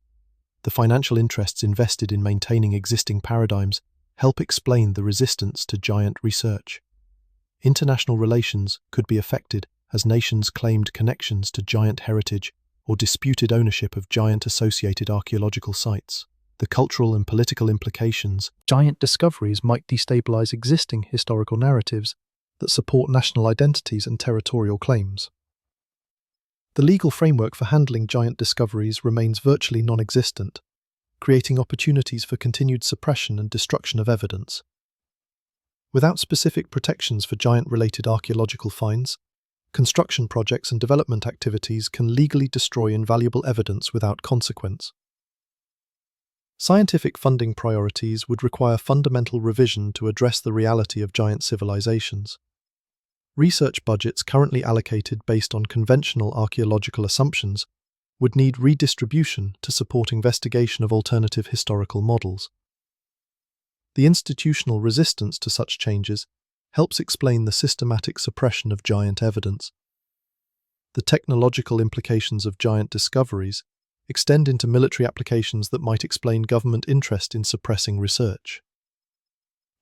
The financial interests invested in maintaining existing paradigms help explain the resistance to giant research. International relations could be affected as nations claimed connections to giant heritage or disputed ownership of giant-associated archaeological sites. The cultural and political implications. Giant discoveries might destabilize existing historical narratives that support national identities and territorial claims. The legal framework for handling giant discoveries remains virtually non-existent, creating opportunities for continued suppression and destruction of evidence. Without specific protections for giant-related archaeological finds, construction projects and development activities can legally destroy invaluable evidence without consequence. Scientific funding priorities would require fundamental revision to address the reality of giant civilizations. Research budgets currently allocated based on conventional archaeological assumptions would need redistribution to support investigation of alternative historical models. The institutional resistance to such changes helps explain the systematic suppression of giant evidence. The technological implications of giant discoveries extend into military applications that might explain government interest in suppressing research.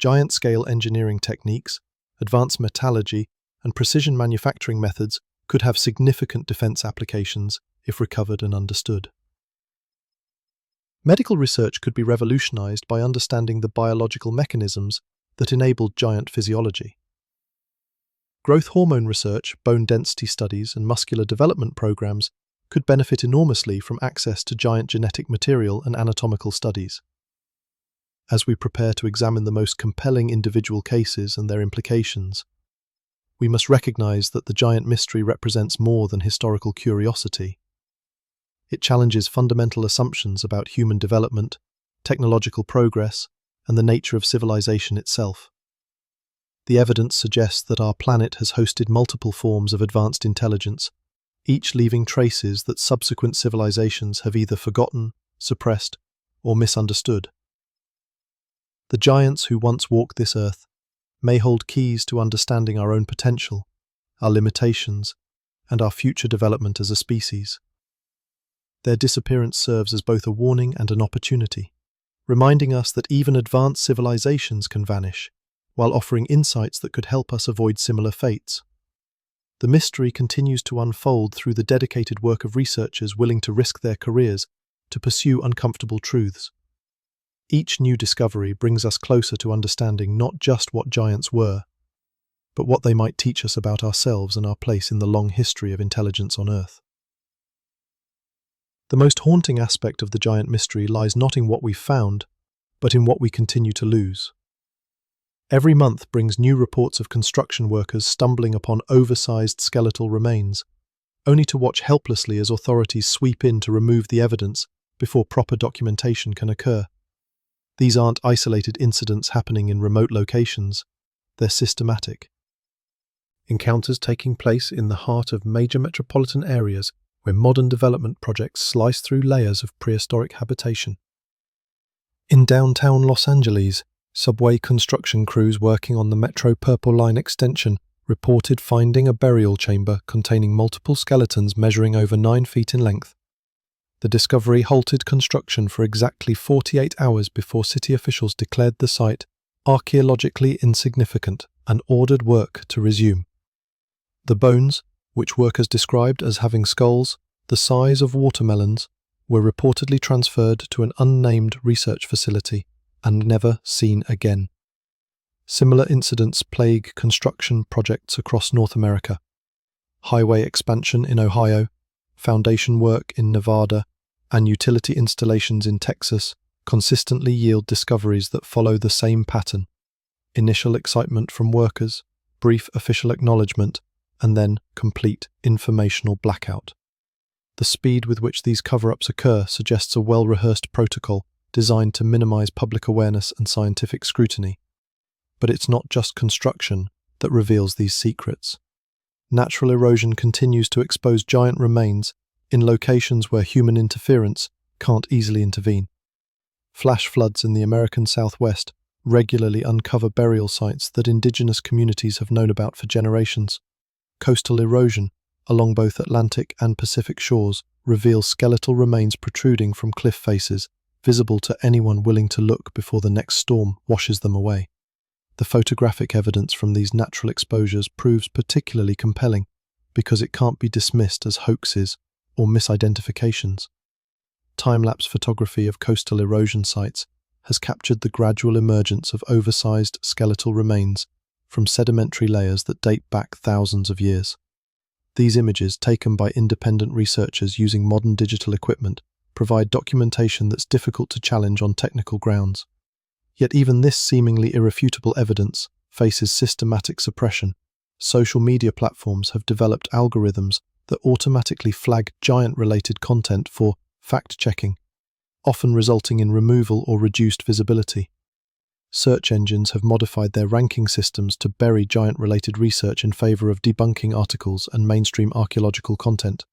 Giant-scale engineering techniques, advanced metallurgy, and precision manufacturing methods could have significant defense applications if recovered and understood. Medical research could be revolutionized by understanding the biological mechanisms that enabled giant physiology. Growth hormone research, bone density studies, and muscular development programs could benefit enormously from access to giant genetic material and anatomical studies. As we prepare to examine the most compelling individual cases and their implications, we must recognize that the giant mystery represents more than historical curiosity. It challenges fundamental assumptions about human development, technological progress, and the nature of civilization itself. The evidence suggests that our planet has hosted multiple forms of advanced intelligence, each leaving traces that subsequent civilizations have either forgotten, suppressed, or misunderstood. The giants who once walked this earth may hold keys to understanding our own potential, our limitations, and our future development as a species. Their disappearance serves as both a warning and an opportunity, reminding us that even advanced civilizations can vanish, while offering insights that could help us avoid similar fates. The mystery continues to unfold through the dedicated work of researchers willing to risk their careers to pursue uncomfortable truths. Each new discovery brings us closer to understanding not just what giants were, but what they might teach us about ourselves and our place in the long history of intelligence on Earth. The most haunting aspect of the giant mystery lies not in what we found, but in what we continue to lose. Every month brings new reports of construction workers stumbling upon oversized skeletal remains, only to watch helplessly as authorities sweep in to remove the evidence before proper documentation can occur. These aren't isolated incidents happening in remote locations, they're systematic. Encounters taking place in the heart of major metropolitan areas where modern development projects slice through layers of prehistoric habitation. In downtown Los Angeles, subway construction crews working on the Metro Purple Line extension reported finding a burial chamber containing multiple skeletons measuring over 9 feet in length. The discovery halted construction for exactly 48 hours before city officials declared the site archaeologically insignificant and ordered work to resume. The bones, which workers described as having skulls the size of watermelons, were reportedly transferred to an unnamed research facility and never seen again. Similar incidents plague construction projects across North America. Highway expansion in Ohio, foundation work in Nevada, and utility installations in Texas consistently yield discoveries that follow the same pattern: initial excitement from workers, brief official acknowledgement, and then complete informational blackout. The speed with which these cover-ups occur suggests a well-rehearsed protocol designed to minimize public awareness and scientific scrutiny. But it's not just construction that reveals these secrets. Natural erosion continues to expose giant remains in locations where human interference can't easily intervene. Flash floods in the American Southwest regularly uncover burial sites that indigenous communities have known about for generations. Coastal erosion along both Atlantic and Pacific shores reveals skeletal remains protruding from cliff faces, visible to anyone willing to look before the next storm washes them away. The photographic evidence from these natural exposures proves particularly compelling because it can't be dismissed as hoaxes or misidentifications. Time-lapse photography of coastal erosion sites has captured the gradual emergence of oversized skeletal remains from sedimentary layers that date back thousands of years. These images, taken by independent researchers using modern digital equipment, provide documentation that's difficult to challenge on technical grounds. Yet even this seemingly irrefutable evidence faces systematic suppression. Social media platforms have developed algorithms that automatically flag giant-related content for fact-checking, often resulting in removal or reduced visibility. Search engines have modified their ranking systems to bury giant-related research in favor of debunking articles and mainstream archaeological content.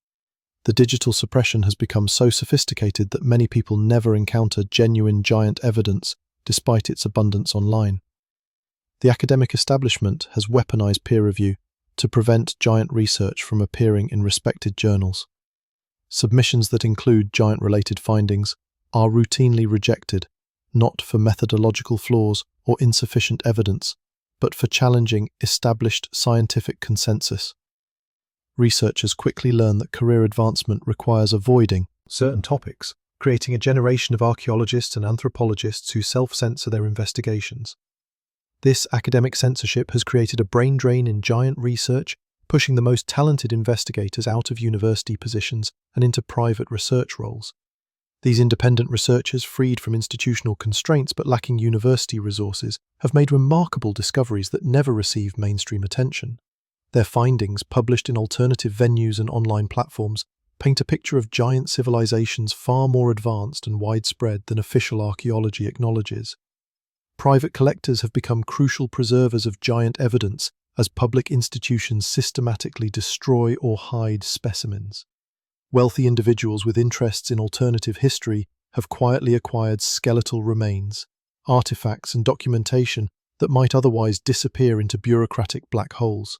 The digital suppression has become so sophisticated that many people never encounter genuine giant evidence despite its abundance online. The academic establishment has weaponized peer review to prevent giant research from appearing in respected journals. Submissions that include giant-related findings are routinely rejected, not for methodological flaws or insufficient evidence, but for challenging established scientific consensus. Researchers quickly learn that career advancement requires avoiding certain topics, creating a generation of archaeologists and anthropologists who self-censor their investigations. This academic censorship has created a brain drain in giant research, pushing the most talented investigators out of university positions and into private research roles. These independent researchers, freed from institutional constraints but lacking university resources, have made remarkable discoveries that never receive mainstream attention. Their findings, published in alternative venues and online platforms, paint a picture of giant civilizations far more advanced and widespread than official archaeology acknowledges. Private collectors have become crucial preservers of giant evidence as public institutions systematically destroy or hide specimens. Wealthy individuals with interests in alternative history have quietly acquired skeletal remains, artifacts and documentation that might otherwise disappear into bureaucratic black holes.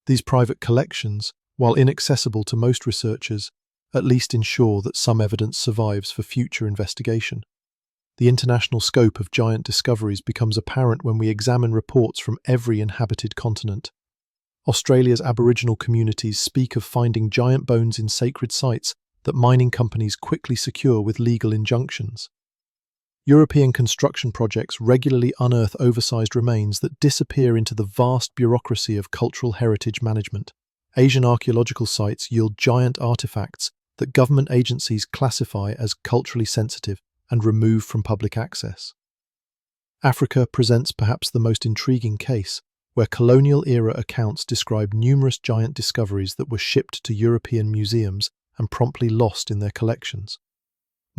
These private collections, while inaccessible to most researchers, at least ensure that some evidence survives for future investigation. The international scope of giant discoveries becomes apparent when we examine reports from every inhabited continent. Australia's Aboriginal communities speak of finding giant bones in sacred sites that mining companies quickly secure with legal injunctions. European construction projects regularly unearth oversized remains that disappear into the vast bureaucracy of cultural heritage management. Asian archaeological sites yield giant artifacts that government agencies classify as culturally sensitive and remove from public access. Africa presents perhaps the most intriguing case, where colonial-era accounts describe numerous giant discoveries that were shipped to European museums and promptly lost in their collections.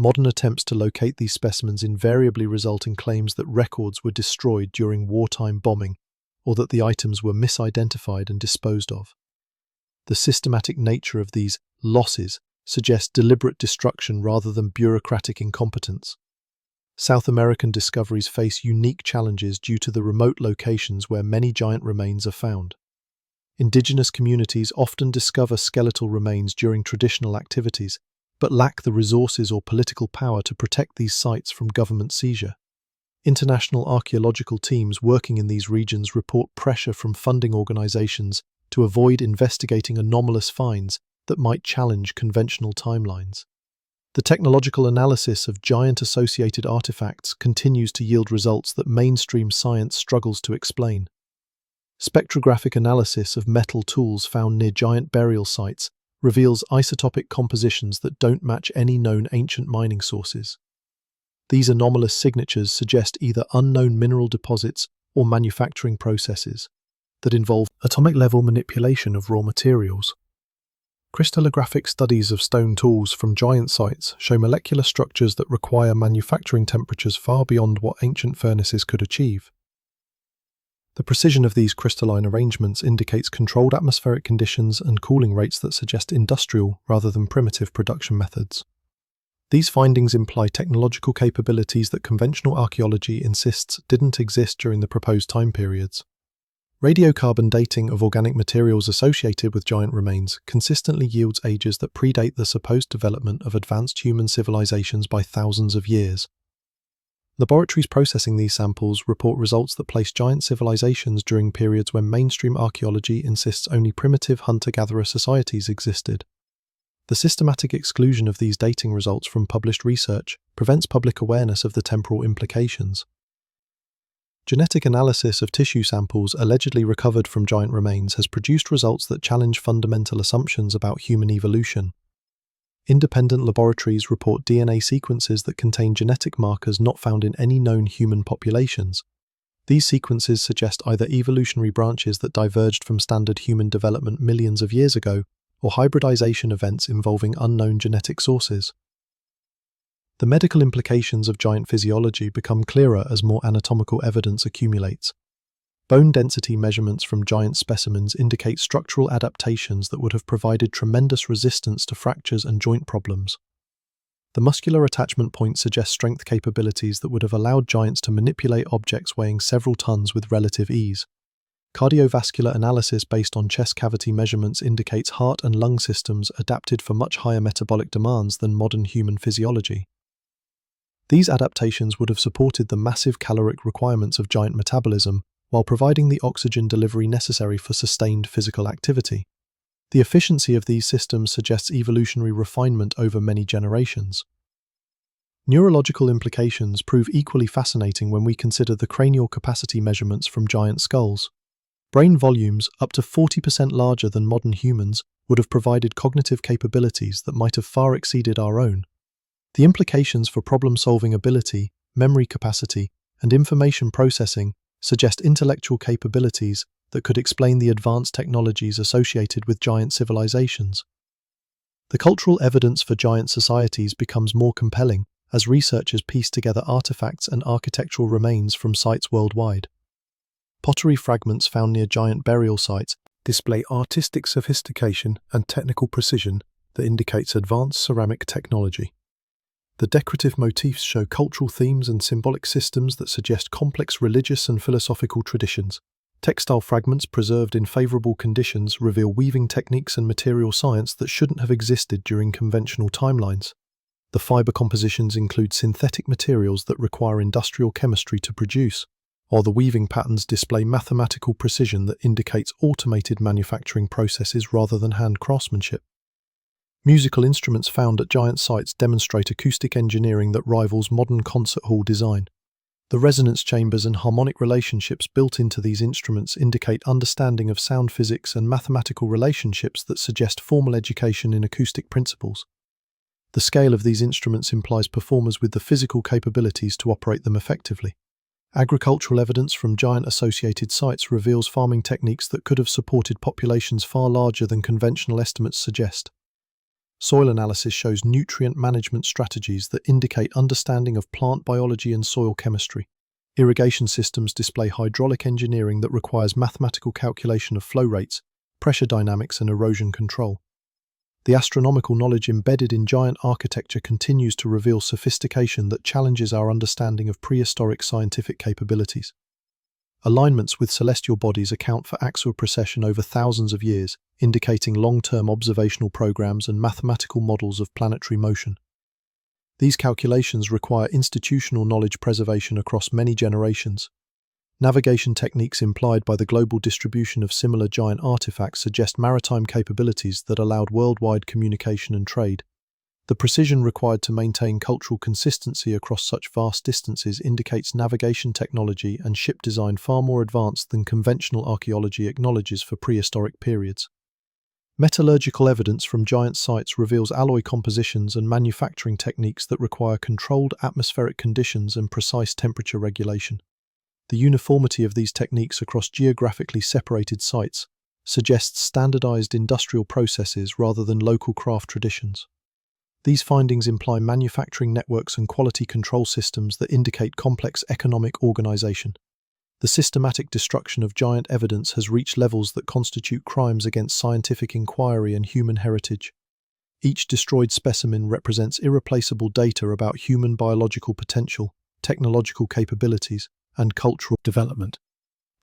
Modern attempts to locate these specimens invariably result in claims that records were destroyed during wartime bombing or that the items were misidentified and disposed of. The systematic nature of these losses suggests deliberate destruction rather than bureaucratic incompetence. South American discoveries face unique challenges due to the remote locations where many giant remains are found. Indigenous communities often discover skeletal remains during traditional activities, but lack the resources or political power to protect these sites from government seizure. International archaeological teams working in these regions report pressure from funding organizations to avoid investigating anomalous finds that might challenge conventional timelines. The technological analysis of giant associated artifacts continues to yield results that mainstream science struggles to explain. Spectrographic analysis of metal tools found near giant burial sites reveals isotopic compositions that don't match any known ancient mining sources. These anomalous signatures suggest either unknown mineral deposits or manufacturing processes that involve atomic-level manipulation of raw materials. Crystallographic studies of stone tools from giant sites show molecular structures that require manufacturing temperatures far beyond what ancient furnaces could achieve. The precision of these crystalline arrangements indicates controlled atmospheric conditions and cooling rates that suggest industrial rather than primitive production methods. These findings imply technological capabilities that conventional archaeology insists didn't exist during the proposed time periods. Radiocarbon dating of organic materials associated with giant remains consistently yields ages that predate the supposed development of advanced human civilizations by thousands of years. Laboratories processing these samples report results that place giant civilizations during periods when mainstream archaeology insists only primitive hunter-gatherer societies existed. The systematic exclusion of these dating results from published research prevents public awareness of the temporal implications. Genetic analysis of tissue samples allegedly recovered from giant remains has produced results that challenge fundamental assumptions about human evolution. Independent laboratories report DNA sequences that contain genetic markers not found in any known human populations. These sequences suggest either evolutionary branches that diverged from standard human development millions of years ago, or hybridization events involving unknown genetic sources. The medical implications of giant physiology become clearer as more anatomical evidence accumulates. Bone density measurements from giant specimens indicate structural adaptations that would have provided tremendous resistance to fractures and joint problems. The muscular attachment point suggests strength capabilities that would have allowed giants to manipulate objects weighing several tons with relative ease. Cardiovascular analysis based on chest cavity measurements indicates heart and lung systems adapted for much higher metabolic demands than modern human physiology. These adaptations would have supported the massive caloric requirements of giant metabolism, while providing the oxygen delivery necessary for sustained physical activity. The efficiency of these systems suggests evolutionary refinement over many generations. Neurological implications prove equally fascinating when we consider the cranial capacity measurements from giant skulls. Brain volumes, up to 40% larger than modern humans, would have provided cognitive capabilities that might have far exceeded our own. The implications for problem-solving ability, memory capacity, and information processing suggest intellectual capabilities that could explain the advanced technologies associated with giant civilizations. The cultural evidence for giant societies becomes more compelling as researchers piece together artifacts and architectural remains from sites worldwide. Pottery fragments found near giant burial sites display artistic sophistication and technical precision that indicates advanced ceramic technology. The decorative motifs show cultural themes and symbolic systems that suggest complex religious and philosophical traditions. Textile fragments preserved in favorable conditions reveal weaving techniques and material science that shouldn't have existed during conventional timelines. The fiber compositions include synthetic materials that require industrial chemistry to produce, while the weaving patterns display mathematical precision that indicates automated manufacturing processes rather than hand craftsmanship. Musical instruments found at giant sites demonstrate acoustic engineering that rivals modern concert hall design. The resonance chambers and harmonic relationships built into these instruments indicate understanding of sound physics and mathematical relationships that suggest formal education in acoustic principles. The scale of these instruments implies performers with the physical capabilities to operate them effectively. Agricultural evidence from giant-associated sites reveals farming techniques that could have supported populations far larger than conventional estimates suggest. Soil analysis shows nutrient management strategies that indicate understanding of plant biology and soil chemistry. Irrigation systems display hydraulic engineering that requires mathematical calculation of flow rates, pressure dynamics, and erosion control. The astronomical knowledge embedded in giant architecture continues to reveal sophistication that challenges our understanding of prehistoric scientific capabilities. Alignments with celestial bodies account for axial precession over thousands of years, indicating long-term observational programs and mathematical models of planetary motion. These calculations require institutional knowledge preservation across many generations. Navigation techniques implied by the global distribution of similar giant artifacts suggest maritime capabilities that allowed worldwide communication and trade. The precision required to maintain cultural consistency across such vast distances indicates navigation technology and ship design far more advanced than conventional archaeology acknowledges for prehistoric periods. Metallurgical evidence from giant sites reveals alloy compositions and manufacturing techniques that require controlled atmospheric conditions and precise temperature regulation. The uniformity of these techniques across geographically separated sites suggests standardized industrial processes rather than local craft traditions. These findings imply manufacturing networks and quality control systems that indicate complex economic organization. The systematic destruction of giant evidence has reached levels that constitute crimes against scientific inquiry and human heritage. Each destroyed specimen represents irreplaceable data about human biological potential, technological capabilities, and cultural development.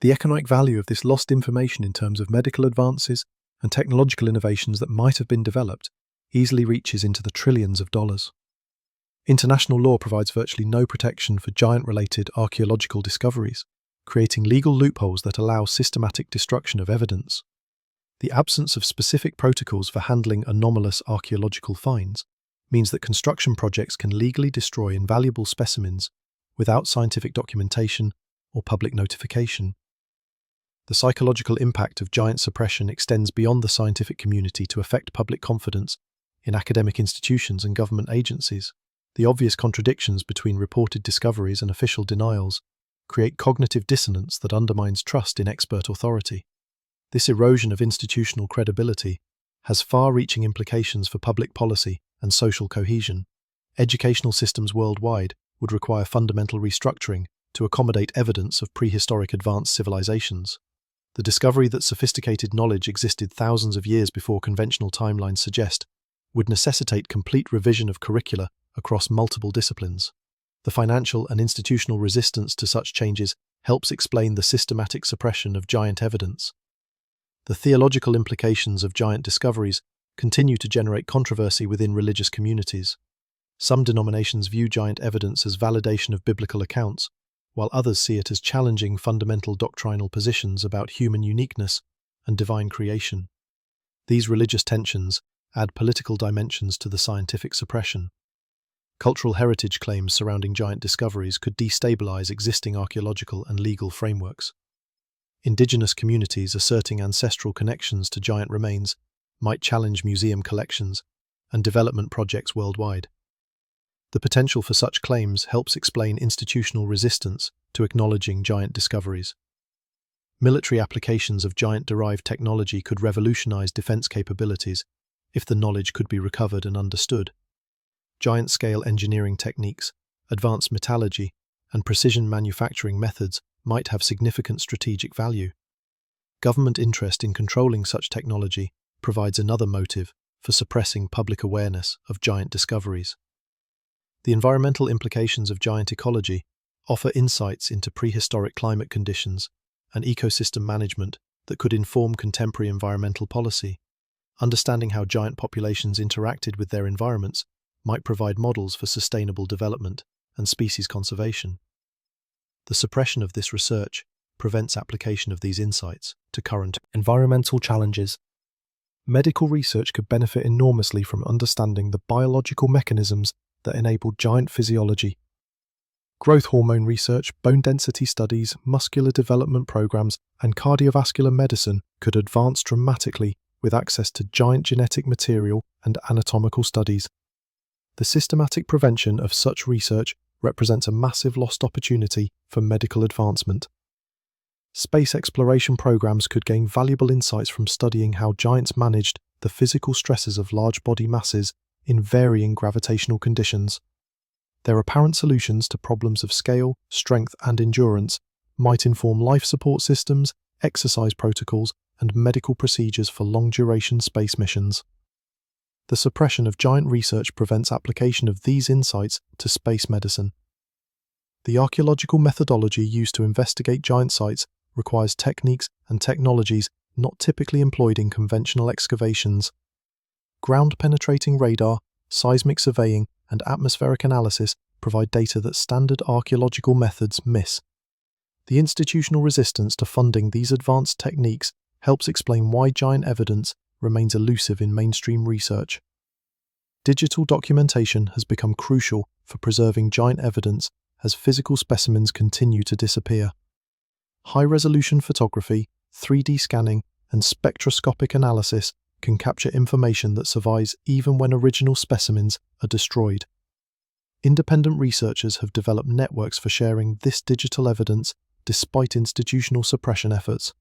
The economic value of this lost information in terms of medical advances and technological innovations that might have been developed easily reaches into the trillions of dollars. International law provides virtually no protection for giant-related archaeological discoveries, creating legal loopholes that allow systematic destruction of evidence. The absence of specific protocols for handling anomalous archaeological finds means that construction projects can legally destroy invaluable specimens without scientific documentation or public notification. The psychological impact of giant suppression extends beyond the scientific community to affect public confidence in academic institutions and government agencies. The obvious contradictions between reported discoveries and official denials create cognitive dissonance that undermines trust in expert authority. This erosion of institutional credibility has far-reaching implications for public policy and social cohesion. Educational systems worldwide would require fundamental restructuring to accommodate evidence of prehistoric advanced civilizations. The discovery that sophisticated knowledge existed thousands of years before conventional timelines suggest would necessitate complete revision of curricula across multiple disciplines. The financial and institutional resistance to such changes helps explain the systematic suppression of giant evidence. The theological implications of giant discoveries continue to generate controversy within religious communities. Some denominations view giant evidence as validation of biblical accounts, while others see it as challenging fundamental doctrinal positions about human uniqueness and divine creation. These religious tensions add political dimensions to the scientific suppression. Cultural heritage claims surrounding giant discoveries could destabilize existing archaeological and legal frameworks. Indigenous communities asserting ancestral connections to giant remains might challenge museum collections and development projects worldwide. The potential for such claims helps explain institutional resistance to acknowledging giant discoveries. Military applications of giant-derived technology could revolutionize defense capabilities if the knowledge could be recovered and understood. Giant-scale engineering techniques, advanced metallurgy, and precision manufacturing methods might have significant strategic value. Government interest in controlling such technology provides another motive for suppressing public awareness of giant discoveries. The environmental implications of giant ecology offer insights into prehistoric climate conditions and ecosystem management that could inform contemporary environmental policy. Understanding how giant populations interacted with their environments might provide models for sustainable development and species conservation. The suppression of this research prevents application of these insights to current environmental challenges. Medical research could benefit enormously from understanding the biological mechanisms that enable giant physiology. Growth hormone research, bone density studies, muscular development programs, and cardiovascular medicine could advance dramatically with access to giant genetic material and anatomical studies. The systematic prevention of such research represents a massive lost opportunity for medical advancement. Space exploration programs could gain valuable insights from studying how giants managed the physical stresses of large body masses in varying gravitational conditions. Their apparent solutions to problems of scale, strength, and endurance might inform life support systems, exercise protocols, and medical procedures for long-duration space missions. The suppression of giant research prevents application of these insights to space medicine. The archaeological methodology used to investigate giant sites requires techniques and technologies not typically employed in conventional excavations. Ground-penetrating radar, seismic surveying, and atmospheric analysis provide data that standard archaeological methods miss. The institutional resistance to funding these advanced techniques helps explain why giant evidence remains elusive in mainstream research. Digital documentation has become crucial for preserving giant evidence as physical specimens continue to disappear. High-resolution photography, 3D scanning, and spectroscopic analysis can capture information that survives even when original specimens are destroyed. Independent researchers have developed networks for sharing this digital evidence despite institutional suppression efforts.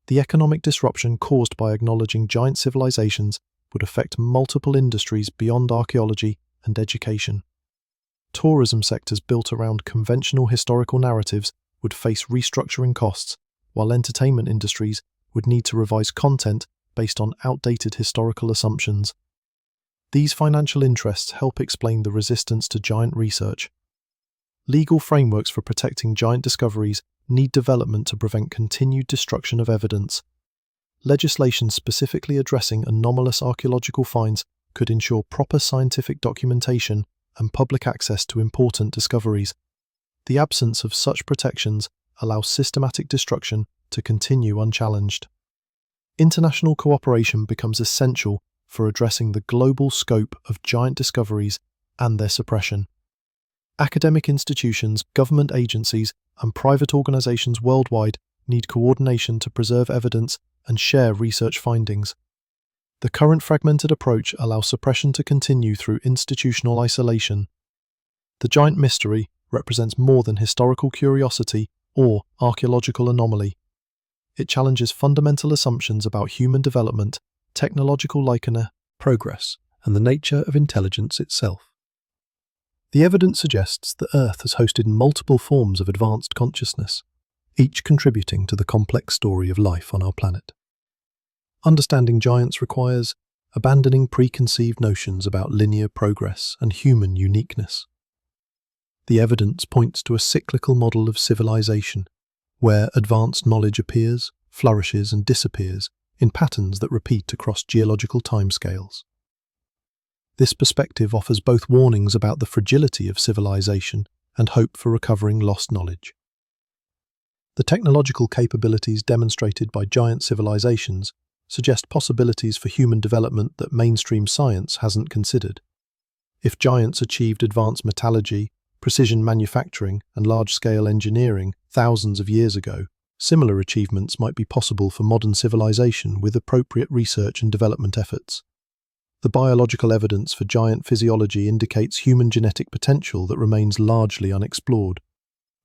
The economic disruption caused by acknowledging giant civilizations would affect multiple industries beyond archaeology and education. Tourism sectors built around conventional historical narratives would face restructuring costs, while entertainment industries would need to revise content based on outdated historical assumptions. These financial interests help explain the resistance to giant research. Legal frameworks for protecting giant discoveries need development to prevent continued destruction of evidence. Legislation specifically addressing anomalous archaeological finds could ensure proper scientific documentation and public access to important discoveries. The absence of such protections allows systematic destruction to continue unchallenged. International cooperation becomes essential for addressing the global scope of giant discoveries and their suppression. Academic institutions, government agencies, and private organizations worldwide need coordination to preserve evidence and share research findings. The current fragmented approach allows suppression to continue through institutional isolation. The giant mystery represents more than historical curiosity or archaeological anomaly. It challenges fundamental assumptions about human development, technological progress, and the nature of intelligence itself. The evidence suggests that Earth has hosted multiple forms of advanced consciousness, each contributing to the complex story of life on our planet. Understanding giants requires abandoning preconceived notions about linear progress and human uniqueness. The evidence points to a cyclical model of civilization, where advanced knowledge appears, flourishes, and disappears in patterns that repeat across geological timescales. This perspective offers both warnings about the fragility of civilization and hope for recovering lost knowledge. The technological capabilities demonstrated by giant civilizations suggest possibilities for human development that mainstream science hasn't considered. If giants achieved advanced metallurgy, precision manufacturing, and large-scale engineering thousands of years ago, similar achievements might be possible for modern civilization with appropriate research and development efforts. The biological evidence for giant physiology indicates human genetic potential that remains largely unexplored.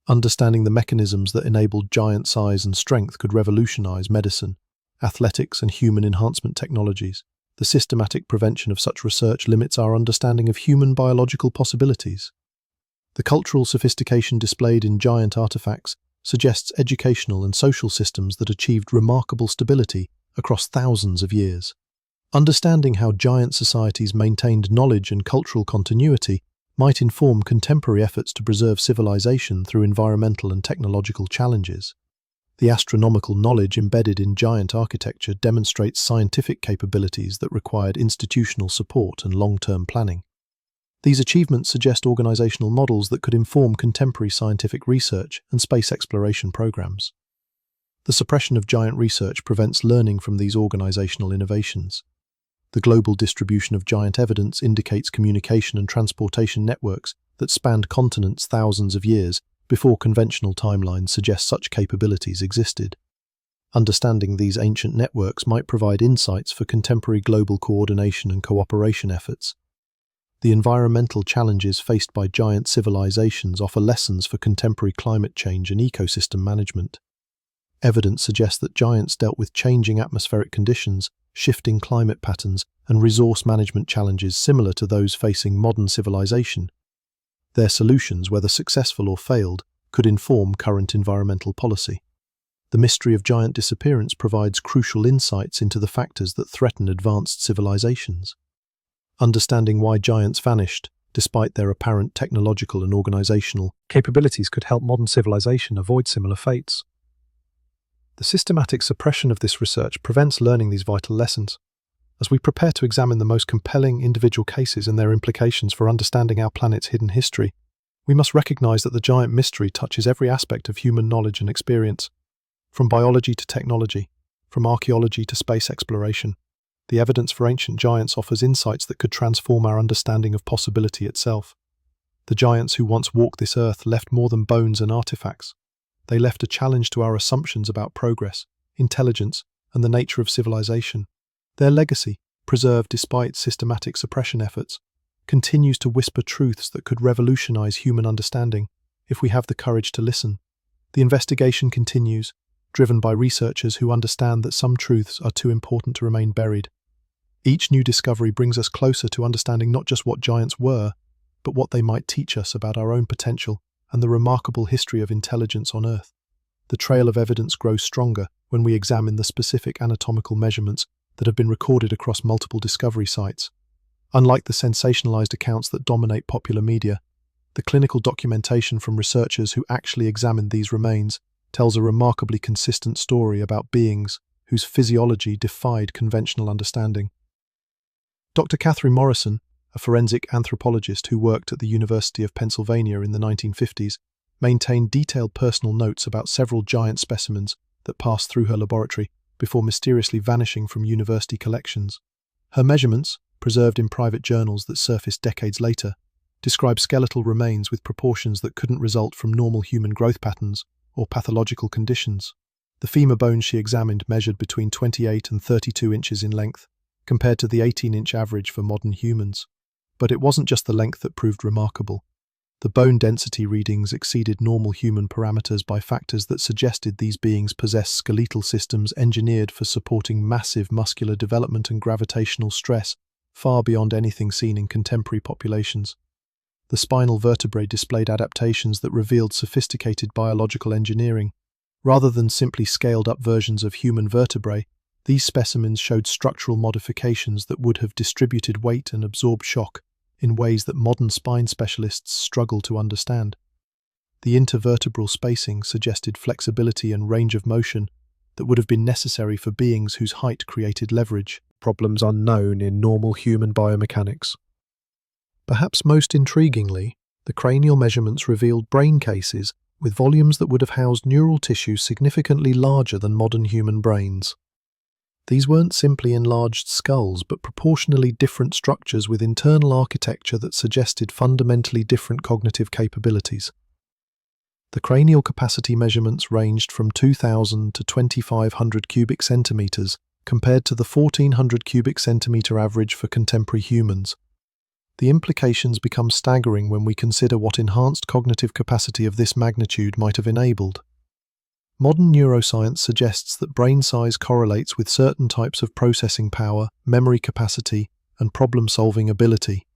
Understanding the mechanisms that enabled giant size and strength could revolutionize medicine, athletics, and human enhancement technologies. The systematic prevention of such research limits our understanding of human biological possibilities. The cultural sophistication displayed in giant artifacts suggests educational and social systems that achieved remarkable stability across thousands of years. Understanding how giant societies maintained knowledge and cultural continuity might inform contemporary efforts to preserve civilization through environmental and technological challenges. The astronomical knowledge embedded in giant architecture demonstrates scientific capabilities that required institutional support and long-term planning. These achievements suggest organizational models that could inform contemporary scientific research and space exploration programs. The suppression of giant research prevents learning from these organizational innovations. The global distribution of giant evidence indicates communication and transportation networks that spanned continents thousands of years before conventional timelines suggest such capabilities existed. Understanding these ancient networks might provide insights for contemporary global coordination and cooperation efforts. The environmental challenges faced by giant civilizations offer lessons for contemporary climate change and ecosystem management. Evidence suggests that giants dealt with changing atmospheric conditions, shifting climate patterns, and resource management challenges similar to those facing modern civilization. Their solutions, whether successful or failed, could inform current environmental policy. The mystery of giant disappearance provides crucial insights into the factors that threaten advanced civilizations. Understanding why giants vanished, despite their apparent technological and organizational capabilities, could help modern civilization avoid similar fates. The systematic suppression of this research prevents learning these vital lessons. As we prepare to examine the most compelling individual cases and their implications for understanding our planet's hidden history, we must recognize that the giant mystery touches every aspect of human knowledge and experience. From biology to technology, from archaeology to space exploration, the evidence for ancient giants offers insights that could transform our understanding of possibility itself. The giants who once walked this earth left more than bones and artifacts. They left a challenge to our assumptions about progress, intelligence, and the nature of civilization. Their legacy, preserved despite systematic suppression efforts, continues to whisper truths that could revolutionize human understanding if we have the courage to listen. The investigation continues, driven by researchers who understand that some truths are too important to remain buried. Each new discovery brings us closer to understanding not just what giants were, but what they might teach us about our own potential and the remarkable history of intelligence on Earth. The trail of evidence grows stronger when we examine the specific anatomical measurements that have been recorded across multiple discovery sites. Unlike the sensationalized accounts that dominate popular media, the clinical documentation from researchers who actually examined these remains tells a remarkably consistent story about beings whose physiology defied conventional understanding. Dr. Catherine Morrison, a forensic anthropologist who worked at the University of Pennsylvania in the 1950s, maintained detailed personal notes about several giant specimens that passed through her laboratory before mysteriously vanishing from university collections. Her measurements, preserved in private journals that surfaced decades later, describe skeletal remains with proportions that couldn't result from normal human growth patterns or pathological conditions. The femur bones she examined measured between 28 and 32 inches in length, compared to the 18-inch average for modern humans. But it wasn't just the length that proved remarkable. The bone density readings exceeded normal human parameters by factors that suggested these beings possessed skeletal systems engineered for supporting massive muscular development and gravitational stress, far beyond anything seen in contemporary populations. The spinal vertebrae displayed adaptations that revealed sophisticated biological engineering. Rather than simply scaled-up versions of human vertebrae, these specimens showed structural modifications that would have distributed weight and absorbed shock in ways that modern spine specialists struggle to understand. The intervertebral spacing suggested flexibility and range of motion that would have been necessary for beings whose height created leverage, problems unknown in normal human biomechanics. Perhaps most intriguingly, the cranial measurements revealed brain cases with volumes that would have housed neural tissue significantly larger than modern human brains. These weren't simply enlarged skulls, but proportionally different structures with internal architecture that suggested fundamentally different cognitive capabilities. The cranial capacity measurements ranged from 2,000 to 2,500 cubic centimeters, compared to the 1,400 cubic centimeter average for contemporary humans. The implications become staggering when we consider what enhanced cognitive capacity of this magnitude might have enabled. Modern neuroscience suggests that brain size correlates with certain types of processing power, memory capacity, and problem-solving ability.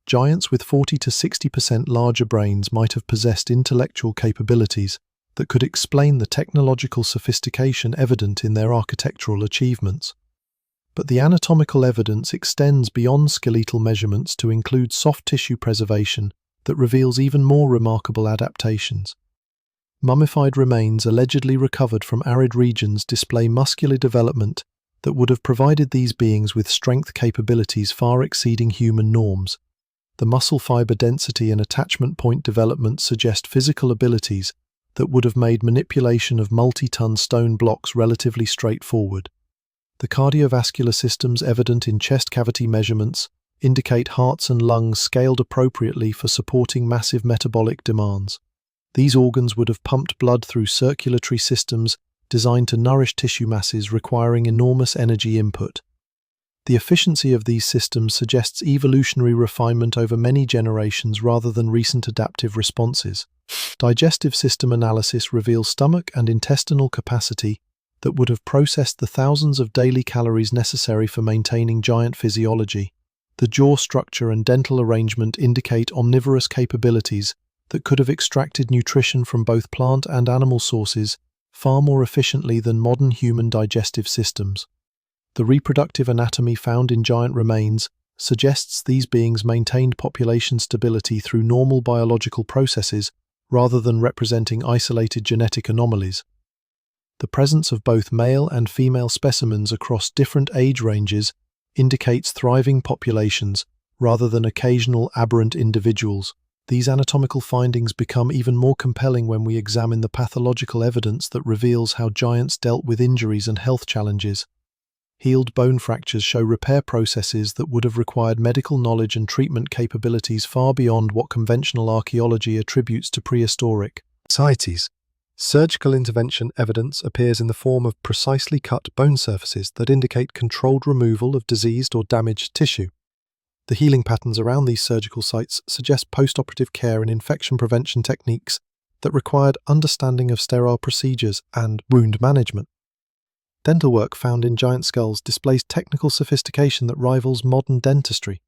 Giants with 40 to 60% larger brains might have possessed intellectual capabilities that could explain the technological sophistication evident in their architectural achievements. But the anatomical evidence extends beyond skeletal measurements to include soft tissue preservation that reveals even more remarkable adaptations. Mummified remains allegedly recovered from arid regions display muscular development that would have provided these beings with strength capabilities far exceeding human norms. The muscle fiber density and attachment point development suggest physical abilities that would have made manipulation of multi-ton stone blocks relatively straightforward. The cardiovascular systems evident in chest cavity measurements indicate hearts and lungs scaled appropriately for supporting massive metabolic demands. These organs would have pumped blood through circulatory systems designed to nourish tissue masses requiring enormous energy input. The efficiency of these systems suggests evolutionary refinement over many generations rather than recent adaptive responses. Digestive system analysis reveals stomach and intestinal capacity that would have processed the thousands of daily calories necessary for maintaining giant physiology. The jaw structure and dental arrangement indicate omnivorous capabilities that could have extracted nutrition from both plant and animal sources far more efficiently than modern human digestive systems. The reproductive anatomy found in giant remains suggests these beings maintained population stability through normal biological processes rather than representing isolated genetic anomalies. The presence of both male and female specimens across different age ranges indicates thriving populations rather than occasional aberrant individuals. These anatomical findings become even more compelling when we examine the pathological evidence that reveals how giants dealt with injuries and health challenges. Healed bone fractures show repair processes that would have required medical knowledge and treatment capabilities far beyond what conventional archaeology attributes to prehistoric societies. Surgical intervention evidence appears in the form of precisely cut bone surfaces that indicate controlled removal of diseased or damaged tissue. The healing patterns around these surgical sites suggest post-operative care and infection prevention techniques that required understanding of sterile procedures and wound management. Dental work found in giant skulls displays technical sophistication that rivals modern dentistry.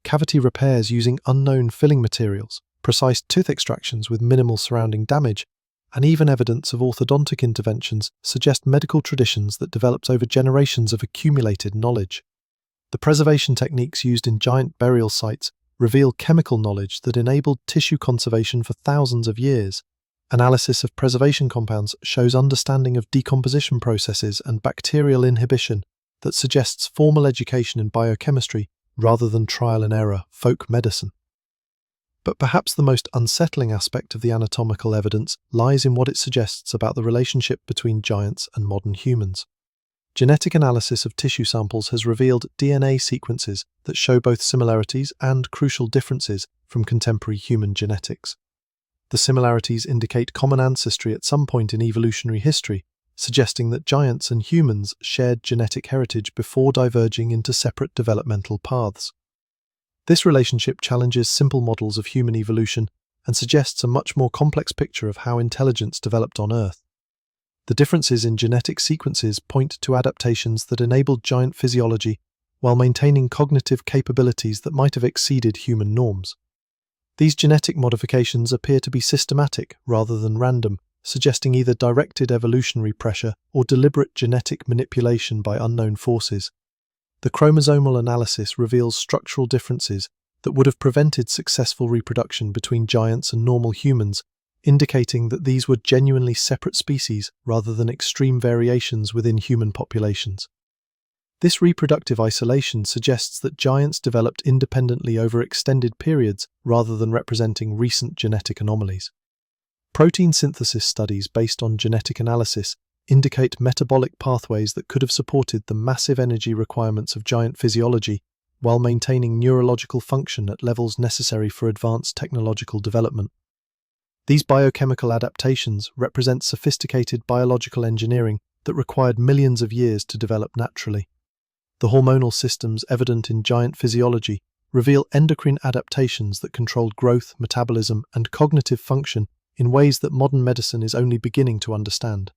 Cavity repairs using unknown filling materials, precise tooth extractions with minimal surrounding damage, and even evidence of orthodontic interventions suggest medical traditions that developed over generations of accumulated knowledge. The preservation techniques used in giant burial sites reveal chemical knowledge that enabled tissue conservation for thousands of years. Analysis of preservation compounds shows understanding of decomposition processes and bacterial inhibition that suggests formal education in biochemistry rather than trial and error folk medicine. But perhaps the most unsettling aspect of the anatomical evidence lies in what it suggests about the relationship between giants and modern humans. Genetic analysis of tissue samples has revealed DNA sequences that show both similarities and crucial differences from contemporary human genetics. The similarities indicate common ancestry at some point in evolutionary history, suggesting that giants and humans shared genetic heritage before diverging into separate developmental paths. This relationship challenges simple models of human evolution and suggests a much more complex picture of how intelligence developed on Earth. The differences in genetic sequences point to adaptations that enabled giant physiology while maintaining cognitive capabilities that might have exceeded human norms. These genetic modifications appear to be systematic rather than random, suggesting either directed evolutionary pressure or deliberate genetic manipulation by unknown forces. The chromosomal analysis reveals structural differences that would have prevented successful reproduction between giants and normal humans, indicating that these were genuinely separate species rather than extreme variations within human populations. This reproductive isolation suggests that giants developed independently over extended periods rather than representing recent genetic anomalies. Protein synthesis studies based on genetic analysis indicate metabolic pathways that could have supported the massive energy requirements of giant physiology while maintaining neurological function at levels necessary for advanced technological development. These biochemical adaptations represent sophisticated biological engineering that required millions of years to develop naturally. The hormonal systems evident in giant physiology reveal endocrine adaptations that controlled growth, metabolism, and cognitive function in ways that modern medicine is only beginning to understand.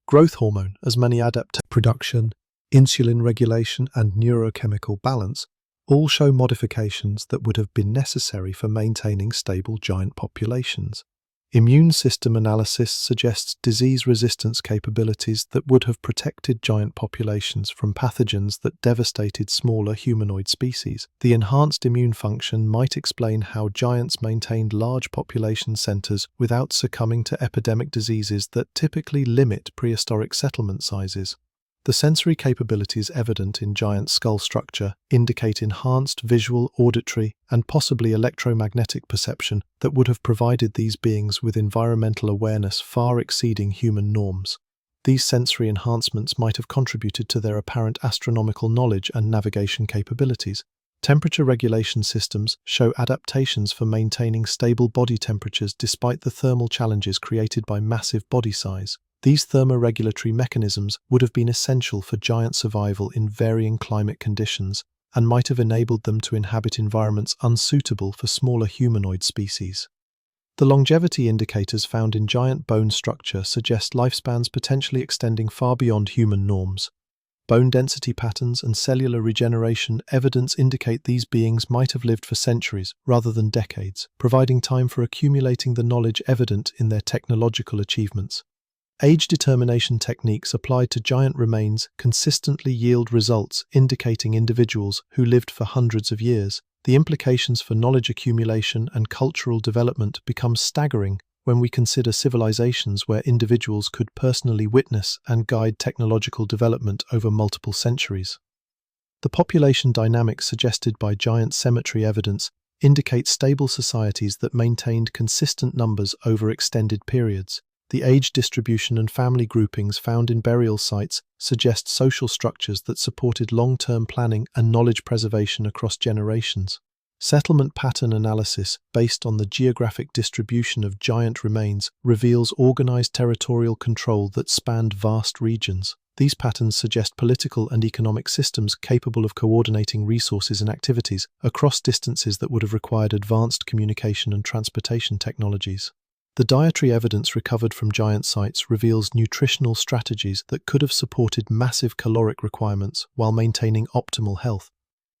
Growth hormone, as many adaptation production, insulin regulation, and neurochemical balance all show modifications that would have been necessary for maintaining stable giant populations. Immune system analysis suggests disease resistance capabilities that would have protected giant populations from pathogens that devastated smaller humanoid species. The enhanced immune function might explain how giants maintained large population centers without succumbing to epidemic diseases that typically limit prehistoric settlement sizes. The sensory capabilities evident in giant skull structure indicate enhanced visual, auditory, and possibly electromagnetic perception that would have provided these beings with environmental awareness far exceeding human norms. These sensory enhancements might have contributed to their apparent astronomical knowledge and navigation capabilities. Temperature regulation systems show adaptations for maintaining stable body temperatures despite the thermal challenges created by massive body size. These thermoregulatory mechanisms would have been essential for giant survival in varying climate conditions and might have enabled them to inhabit environments unsuitable for smaller humanoid species. The longevity indicators found in giant bone structure suggest lifespans potentially extending far beyond human norms. Bone density patterns and cellular regeneration evidence indicate these beings might have lived for centuries rather than decades, providing time for accumulating the knowledge evident in their technological achievements. Age determination techniques applied to giant remains consistently yield results indicating individuals who lived for hundreds of years. The implications for knowledge accumulation and cultural development become staggering when we consider civilizations where individuals could personally witness and guide technological development over multiple centuries. The population dynamics suggested by giant cemetery evidence indicate stable societies that maintained consistent numbers over extended periods. The age distribution and family groupings found in burial sites suggest social structures that supported long-term planning and knowledge preservation across generations. Settlement pattern analysis based on the geographic distribution of giant remains reveals organized territorial control that spanned vast regions. These patterns suggest political and economic systems capable of coordinating resources and activities across distances that would have required advanced communication and transportation technologies. The dietary evidence recovered from giant sites reveals nutritional strategies that could have supported massive caloric requirements while maintaining optimal health.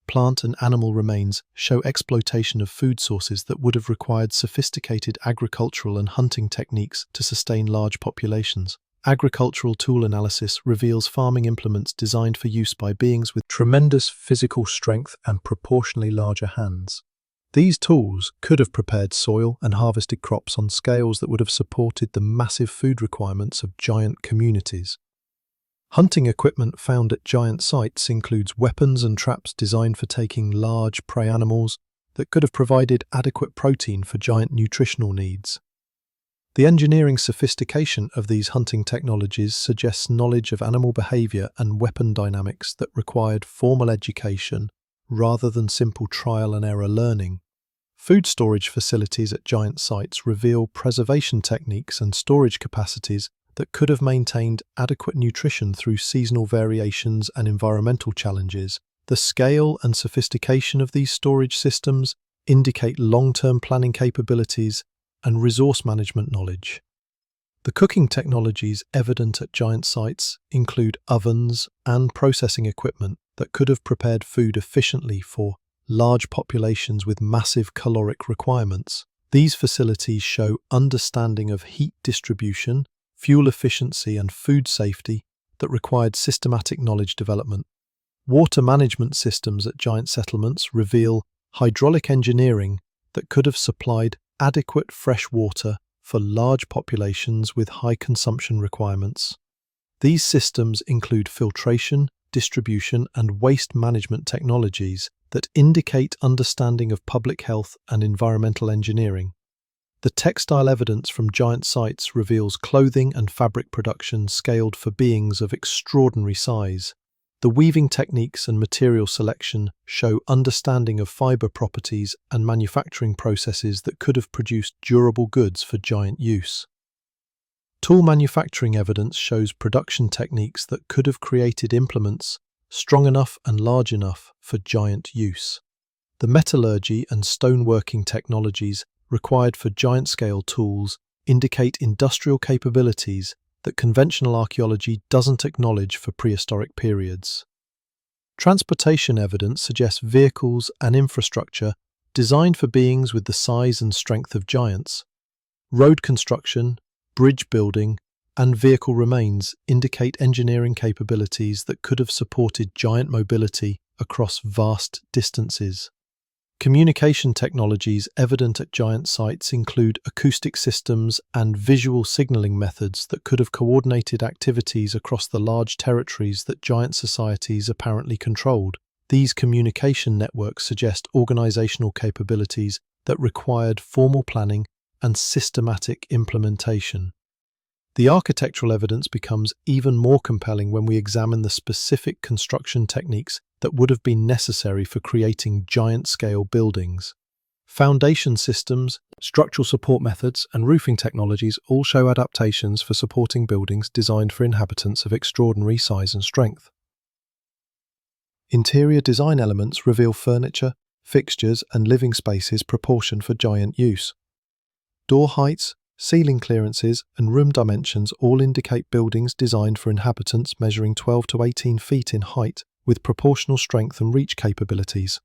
Plant and animal remains show exploitation of food sources that would have required sophisticated agricultural and hunting techniques to sustain large populations. Agricultural tool analysis reveals farming implements designed for use by beings with tremendous physical strength and proportionally larger hands. These tools could have prepared soil and harvested crops on scales that would have supported the massive food requirements of giant communities. Hunting equipment found at giant sites includes weapons and traps designed for taking large prey animals that could have provided adequate protein for giant nutritional needs. The engineering sophistication of these hunting technologies suggests knowledge of animal behavior and weapon dynamics that required formal education rather than simple trial and error learning. Food storage facilities at giant sites reveal preservation techniques and storage capacities that could have maintained adequate nutrition through seasonal variations and environmental challenges. The scale and sophistication of these storage systems indicate long-term planning capabilities and resource management knowledge. The cooking technologies evident at giant sites include ovens and processing equipment that could have prepared food efficiently for large populations with massive caloric requirements. These facilities show understanding of heat distribution, fuel efficiency, and food safety that required systematic knowledge development. Water management systems at giant settlements reveal hydraulic engineering that could have supplied adequate fresh water for large populations with high consumption requirements. These systems include filtration, distribution, and waste management technologies that indicate understanding of public health and environmental engineering. The textile evidence from giant sites reveals clothing and fabric production scaled for beings of extraordinary size. The weaving techniques and material selection show understanding of fiber properties and manufacturing processes that could have produced durable goods for giant use. Tool manufacturing evidence shows production techniques that could have created implements strong enough and large enough for giant use. The metallurgy and stoneworking technologies required for giant-scale tools indicate industrial capabilities that conventional archaeology doesn't acknowledge for prehistoric periods. Transportation evidence suggests vehicles and infrastructure designed for beings with the size and strength of giants. Road construction, bridge building, and vehicle remains indicate engineering capabilities that could have supported giant mobility across vast distances. Communication technologies evident at giant sites include acoustic systems and visual signaling methods that could have coordinated activities across the large territories that giant societies apparently controlled. These communication networks suggest organizational capabilities that required formal planning and systematic implementation. The architectural evidence becomes even more compelling when we examine the specific construction techniques that would have been necessary for creating giant-scale buildings. Foundation systems, structural support methods, and roofing technologies all show adaptations for supporting buildings designed for inhabitants of extraordinary size and strength. Interior design elements reveal furniture, fixtures, and living spaces proportioned for giant use. Door heights, ceiling clearances, and room dimensions all indicate buildings designed for inhabitants measuring 12 to 18 feet in height, with proportional strength and reach capabilities.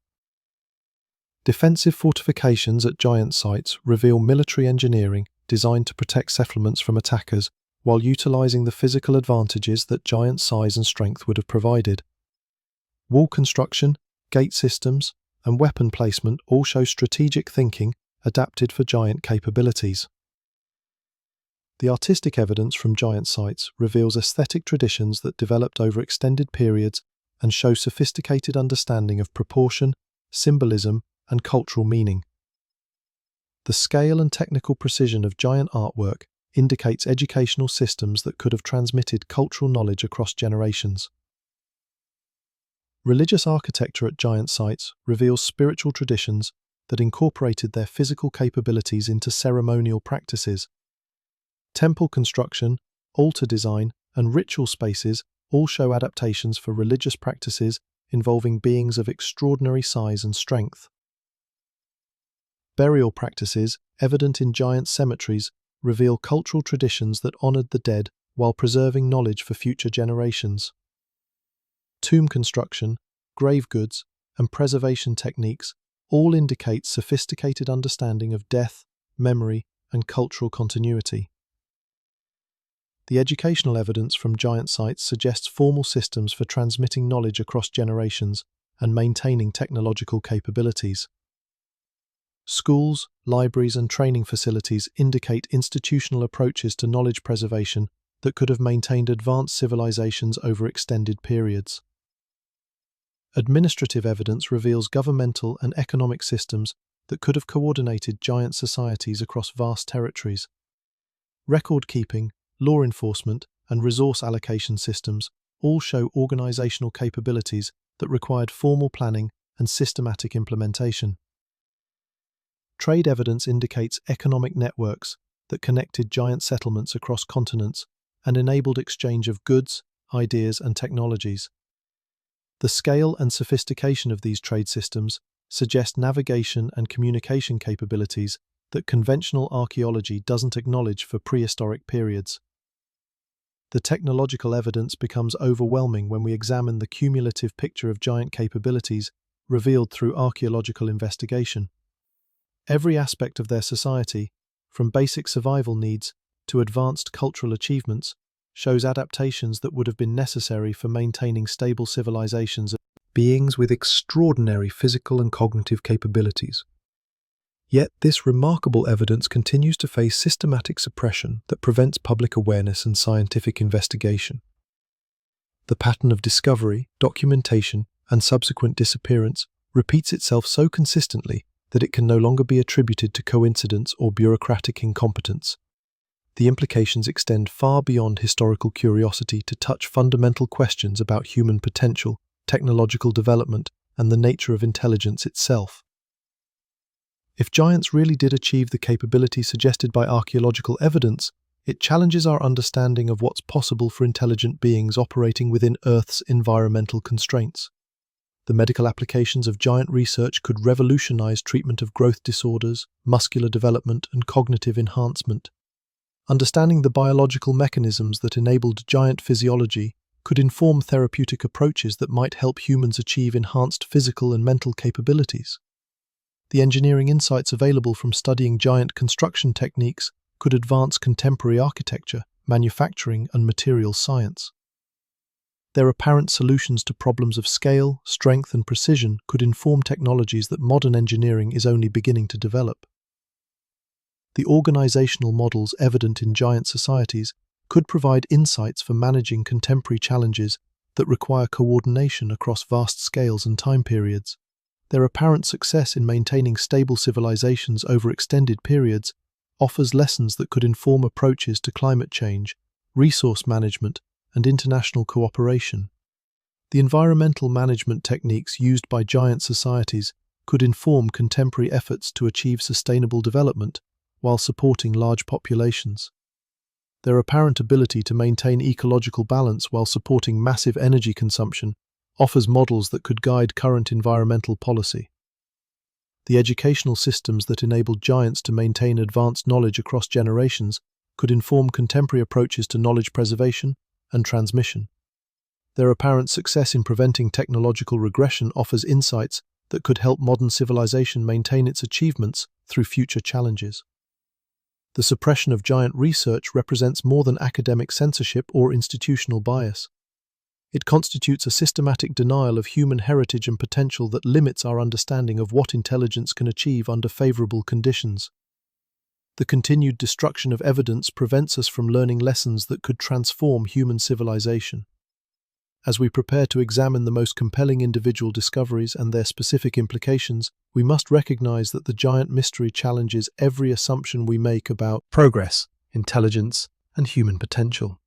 Defensive fortifications at giant sites reveal military engineering designed to protect settlements from attackers while utilizing the physical advantages that giant size and strength would have provided. Wall construction, gate systems, and weapon placement all show strategic thinking adapted for giant capabilities. The artistic evidence from giant sites reveals aesthetic traditions that developed over extended periods and show sophisticated understanding of proportion, symbolism, and cultural meaning. The scale and technical precision of giant artwork indicates educational systems that could have transmitted cultural knowledge across generations. Religious architecture at giant sites reveals spiritual traditions that incorporated their physical capabilities into ceremonial practices. Temple construction, altar design, and ritual spaces all show adaptations for religious practices involving beings of extraordinary size and strength. Burial practices, evident in giant cemeteries, reveal cultural traditions that honored the dead while preserving knowledge for future generations. Tomb construction, grave goods, and preservation techniques all indicate sophisticated understanding of death, memory, and cultural continuity. The educational evidence from giant sites suggests formal systems for transmitting knowledge across generations and maintaining technological capabilities. Schools, libraries, and training facilities indicate institutional approaches to knowledge preservation that could have maintained advanced civilizations over extended periods. Administrative evidence reveals governmental and economic systems that could have coordinated giant societies across vast territories. Record-keeping, law enforcement, and resource allocation systems all show organizational capabilities that required formal planning and systematic implementation. Trade evidence indicates economic networks that connected giant settlements across continents and enabled exchange of goods, ideas, and technologies. The scale and sophistication of these trade systems suggest navigation and communication capabilities that conventional archaeology doesn't acknowledge for prehistoric periods. The technological evidence becomes overwhelming when we examine the cumulative picture of giant capabilities revealed through archaeological investigation. Every aspect of their society, from basic survival needs to advanced cultural achievements, shows adaptations that would have been necessary for maintaining stable civilizations of beings with extraordinary physical and cognitive capabilities. Yet this remarkable evidence continues to face systematic suppression that prevents public awareness and scientific investigation. The pattern of discovery, documentation, and subsequent disappearance repeats itself so consistently that it can no longer be attributed to coincidence or bureaucratic incompetence. The implications extend far beyond historical curiosity to touch fundamental questions about human potential, technological development, and the nature of intelligence itself. If giants really did achieve the capability suggested by archaeological evidence, it challenges our understanding of what's possible for intelligent beings operating within Earth's environmental constraints. The medical applications of giant research could revolutionize treatment of growth disorders, muscular development, and cognitive enhancement. Understanding the biological mechanisms that enabled giant physiology could inform therapeutic approaches that might help humans achieve enhanced physical and mental capabilities. The engineering insights available from studying giant construction techniques could advance contemporary architecture, manufacturing, and materials science. Their apparent solutions to problems of scale, strength, and precision could inform technologies that modern engineering is only beginning to develop. The organizational models evident in giant societies could provide insights for managing contemporary challenges that require coordination across vast scales and time periods. Their apparent success in maintaining stable civilizations over extended periods offers lessons that could inform approaches to climate change, resource management, and international cooperation. The environmental management techniques used by giant societies could inform contemporary efforts to achieve sustainable development while supporting large populations. Their apparent ability to maintain ecological balance while supporting massive energy consumption offers models that could guide current environmental policy. The educational systems that enabled giants to maintain advanced knowledge across generations could inform contemporary approaches to knowledge preservation and transmission. Their apparent success in preventing technological regression offers insights that could help modern civilization maintain its achievements through future challenges. The suppression of giant research represents more than academic censorship or institutional bias. It constitutes a systematic denial of human heritage and potential that limits our understanding of what intelligence can achieve under favorable conditions. The continued destruction of evidence prevents us from learning lessons that could transform human civilization. As we prepare to examine the most compelling individual discoveries and their specific implications, we must recognize that the giant mystery challenges every assumption we make about progress, intelligence, and human potential.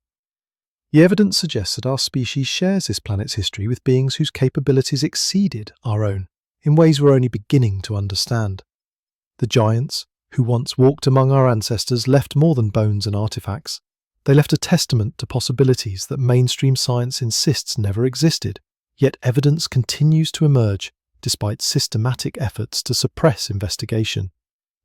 The evidence suggests that our species shares this planet's history with beings whose capabilities exceeded our own, in ways we're only beginning to understand. The giants, who once walked among our ancestors, left more than bones and artifacts. They left a testament to possibilities that mainstream science insists never existed, yet evidence continues to emerge despite systematic efforts to suppress investigation.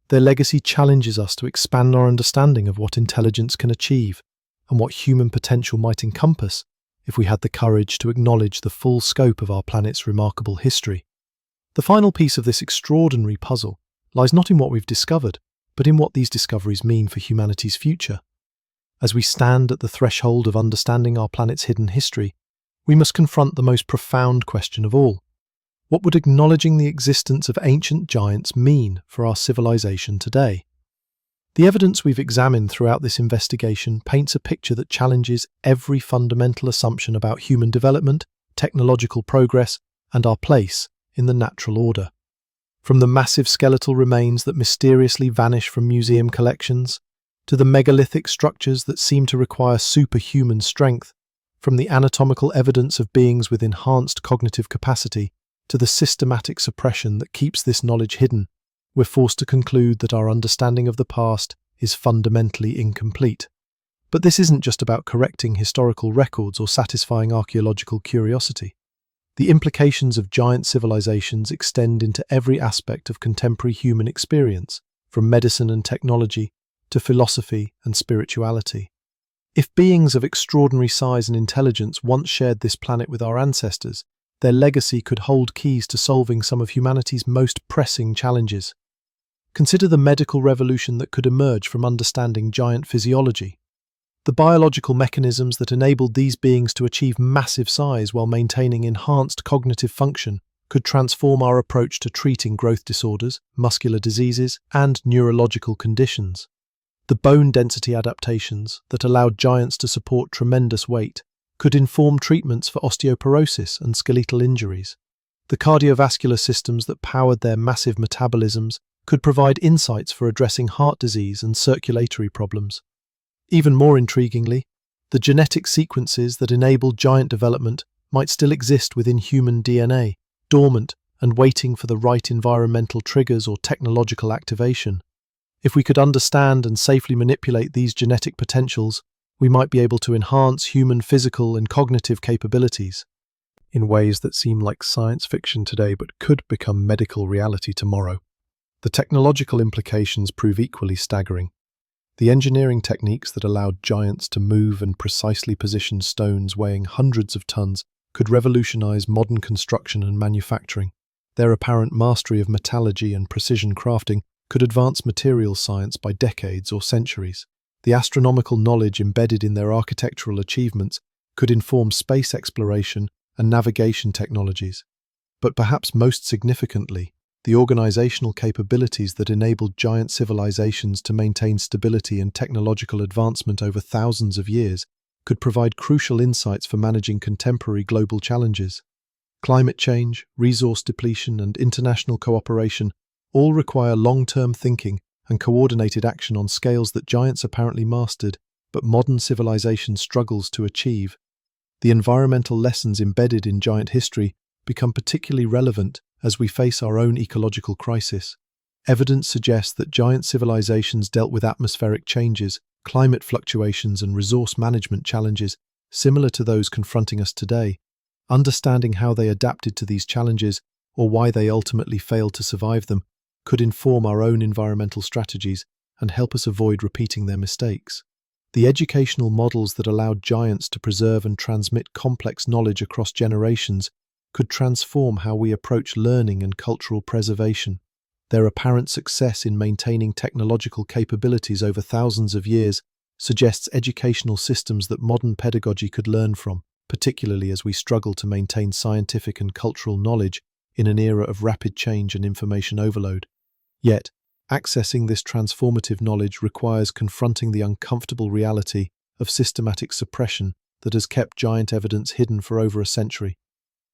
Their legacy challenges us to expand our understanding of what intelligence can achieve and what human potential might encompass if we had the courage to acknowledge the full scope of our planet's remarkable history. The final piece of this extraordinary puzzle lies not in what we've discovered, but in what these discoveries mean for humanity's future. As we stand at the threshold of understanding our planet's hidden history, we must confront the most profound question of all. What would acknowledging the existence of ancient giants mean for our civilization today? The evidence we've examined throughout this investigation paints a picture that challenges every fundamental assumption about human development, technological progress, and our place in the natural order. From the massive skeletal remains that mysteriously vanish from museum collections, to the megalithic structures that seem to require superhuman strength, from the anatomical evidence of beings with enhanced cognitive capacity to the systematic suppression that keeps this knowledge hidden, we're forced to conclude that our understanding of the past is fundamentally incomplete. But this isn't just about correcting historical records or satisfying archaeological curiosity. The implications of giant civilizations extend into every aspect of contemporary human experience, from medicine and technology to philosophy and spirituality. If beings of extraordinary size and intelligence once shared this planet with our ancestors, their legacy could hold keys to solving some of humanity's most pressing challenges. Consider the medical revolution that could emerge from understanding giant physiology. The biological mechanisms that enabled these beings to achieve massive size while maintaining enhanced cognitive function could transform our approach to treating growth disorders, muscular diseases, and neurological conditions. The bone density adaptations that allowed giants to support tremendous weight could inform treatments for osteoporosis and skeletal injuries. The cardiovascular systems that powered their massive metabolisms could provide insights for addressing heart disease and circulatory problems. Even more intriguingly, the genetic sequences that enabled giant development might still exist within human DNA, dormant and waiting for the right environmental triggers or technological activation. If we could understand and safely manipulate these genetic potentials, we might be able to enhance human physical and cognitive capabilities in ways that seem like science fiction today but could become medical reality tomorrow. The technological implications prove equally staggering. The engineering techniques that allowed giants to move and precisely position stones weighing hundreds of tons could revolutionize modern construction and manufacturing. Their apparent mastery of metallurgy and precision crafting could advance materials science by decades or centuries. The astronomical knowledge embedded in their architectural achievements could inform space exploration and navigation technologies. But perhaps most significantly, the organizational capabilities that enabled giant civilizations to maintain stability and technological advancement over thousands of years could provide crucial insights for managing contemporary global challenges. Climate change, resource depletion, and international cooperation all require long-term thinking and coordinated action on scales that giants apparently mastered, but modern civilization struggles to achieve. The environmental lessons embedded in giant history become particularly relevant as we face our own ecological crisis. Evidence suggests that giant civilizations dealt with atmospheric changes, climate fluctuations, and resource management challenges similar to those confronting us today. Understanding how they adapted to these challenges, or why they ultimately failed to survive them, could inform our own environmental strategies and help us avoid repeating their mistakes. The educational models that allowed giants to preserve and transmit complex knowledge across generations could transform how we approach learning and cultural preservation. Their apparent success in maintaining technological capabilities over thousands of years suggests educational systems that modern pedagogy could learn from, particularly as we struggle to maintain scientific and cultural knowledge in an era of rapid change and information overload. Yet, accessing this transformative knowledge requires confronting the uncomfortable reality of systematic suppression that has kept giant evidence hidden for over a century.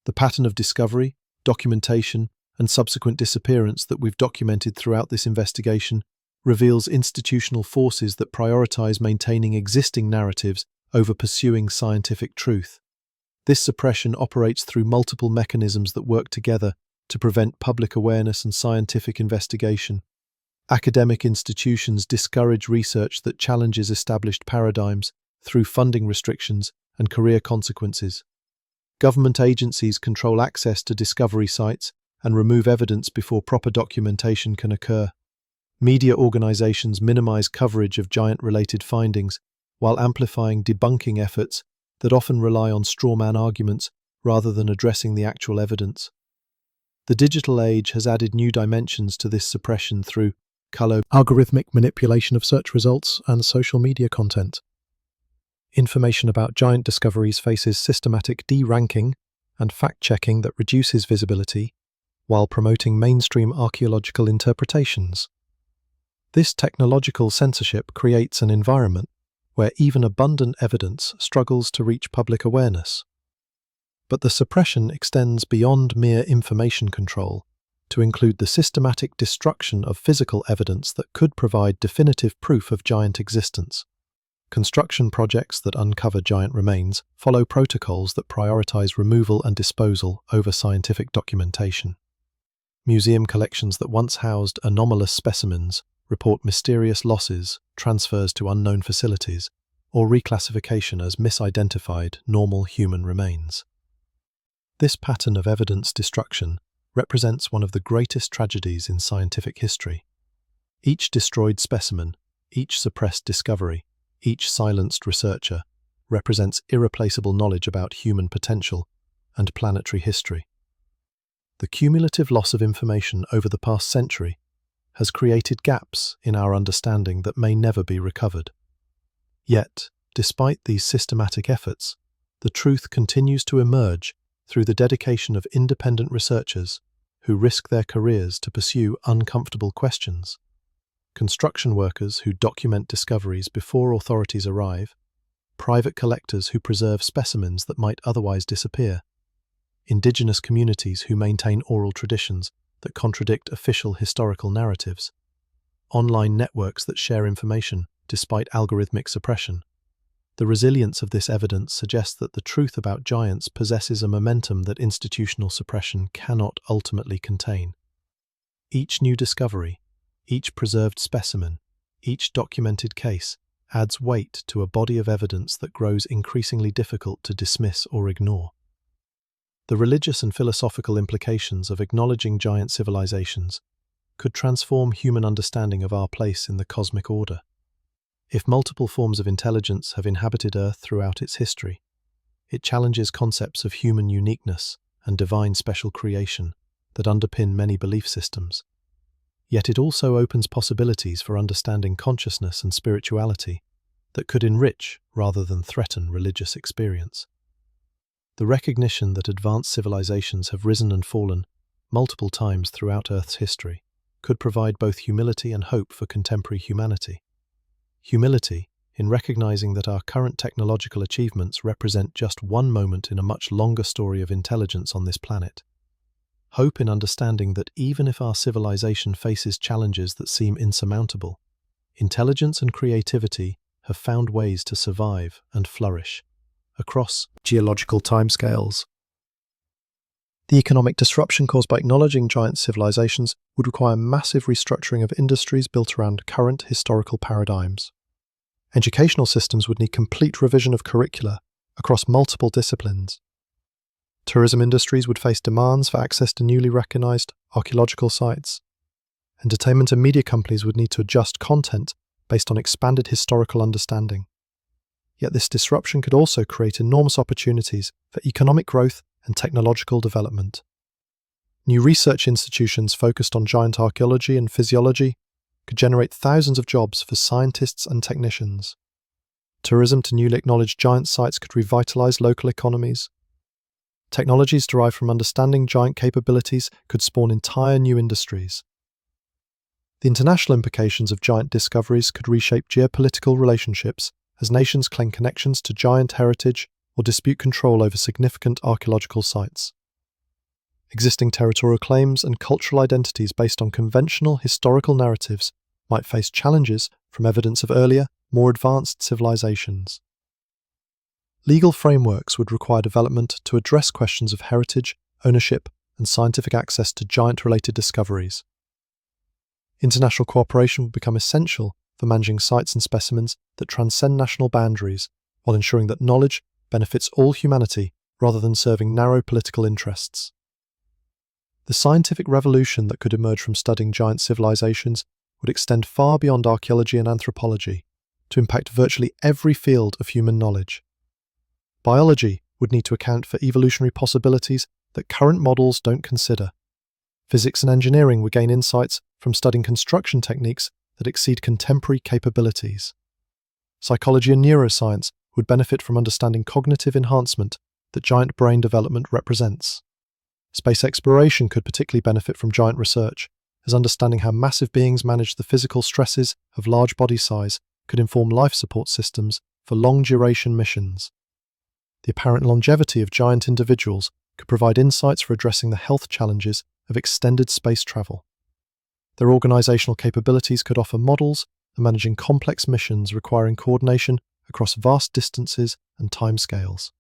The pattern of discovery, documentation, and subsequent disappearance that we've documented throughout this investigation reveals institutional forces that prioritize maintaining existing narratives over pursuing scientific truth. This suppression operates through multiple mechanisms that work together to prevent public awareness and scientific investigation. Academic institutions discourage research that challenges established paradigms through funding restrictions and career consequences. Government agencies control access to discovery sites and remove evidence before proper documentation can occur. Media organizations minimize coverage of giant-related findings while amplifying debunking efforts that often rely on strawman arguments rather than addressing the actual evidence. The digital age has added new dimensions to this suppression through algorithmic manipulation of search results and social media content. Information about giant discoveries faces systematic de-ranking and fact-checking that reduces visibility while promoting mainstream archaeological interpretations. This technological censorship creates an environment where even abundant evidence struggles to reach public awareness. But the suppression extends beyond mere information control to include the systematic destruction of physical evidence that could provide definitive proof of giant existence. Construction projects that uncover giant remains follow protocols that prioritize removal and disposal over scientific documentation. Museum collections that once housed anomalous specimens report mysterious losses, transfers to unknown facilities, or reclassification as misidentified normal human remains. This pattern of evidence destruction represents one of the greatest tragedies in scientific history. Each destroyed specimen, each suppressed discovery, each silenced researcher represents irreplaceable knowledge about human potential and planetary history. The cumulative loss of information over the past century has created gaps in our understanding that may never be recovered. Yet, despite these systematic efforts, the truth continues to emerge through the dedication of independent researchers who risk their careers to pursue uncomfortable questions. Construction workers who document discoveries before authorities arrive, private collectors who preserve specimens that might otherwise disappear, indigenous communities who maintain oral traditions that contradict official historical narratives, online networks that share information despite algorithmic suppression. The resilience of this evidence suggests that the truth about giants possesses a momentum that institutional suppression cannot ultimately contain. Each new discovery, each preserved specimen, each documented case adds weight to a body of evidence that grows increasingly difficult to dismiss or ignore. The religious and philosophical implications of acknowledging giant civilizations could transform human understanding of our place in the cosmic order. If multiple forms of intelligence have inhabited Earth throughout its history, it challenges concepts of human uniqueness and divine special creation that underpin many belief systems. Yet it also opens possibilities for understanding consciousness and spirituality that could enrich rather than threaten religious experience. The recognition that advanced civilizations have risen and fallen multiple times throughout Earth's history could provide both humility and hope for contemporary humanity. Humility in recognizing that our current technological achievements represent just one moment in a much longer story of intelligence on this planet. Hope in understanding that even if our civilization faces challenges that seem insurmountable, intelligence and creativity have found ways to survive and flourish across geological timescales. The economic disruption caused by acknowledging giant civilizations would require massive restructuring of industries built around current historical paradigms. Educational systems would need complete revision of curricula across multiple disciplines. Tourism industries would face demands for access to newly recognized archaeological sites. Entertainment and media companies would need to adjust content based on expanded historical understanding. Yet this disruption could also create enormous opportunities for economic growth and technological development. New research institutions focused on giant archaeology and physiology could generate thousands of jobs for scientists and technicians. Tourism to newly acknowledged giant sites could revitalize local economies. Technologies derived from understanding giant capabilities could spawn entire new industries. The international implications of giant discoveries could reshape geopolitical relationships as nations claim connections to giant heritage or dispute control over significant archaeological sites. Existing territorial claims and cultural identities based on conventional historical narratives might face challenges from evidence of earlier, more advanced civilizations. Legal frameworks would require development to address questions of heritage, ownership, and scientific access to giant-related discoveries. International cooperation would become essential for managing sites and specimens that transcend national boundaries, while ensuring that knowledge benefits all humanity rather than serving narrow political interests. The scientific revolution that could emerge from studying giant civilizations would extend far beyond archaeology and anthropology to impact virtually every field of human knowledge. Biology would need to account for evolutionary possibilities that current models don't consider. Physics and engineering would gain insights from studying construction techniques that exceed contemporary capabilities. Psychology and neuroscience would benefit from understanding cognitive enhancement that giant brain development represents. Space exploration could particularly benefit from giant research, as understanding how massive beings manage the physical stresses of large body size could inform life support systems for long-duration missions. The apparent longevity of giant individuals could provide insights for addressing the health challenges of extended space travel. Their organizational capabilities could offer models for managing complex missions requiring coordination across vast distances and timescales.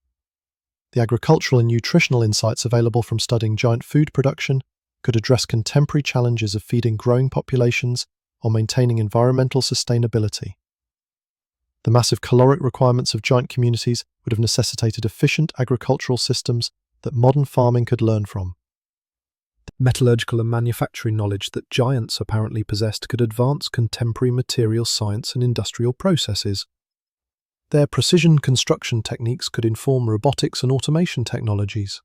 The agricultural and nutritional insights available from studying giant food production could address contemporary challenges of feeding growing populations or maintaining environmental sustainability. The massive caloric requirements of giant communities would have necessitated efficient agricultural systems that modern farming could learn from. The metallurgical and manufacturing knowledge that giants apparently possessed could advance contemporary material science and industrial processes. Their precision construction techniques could inform robotics and automation technologies.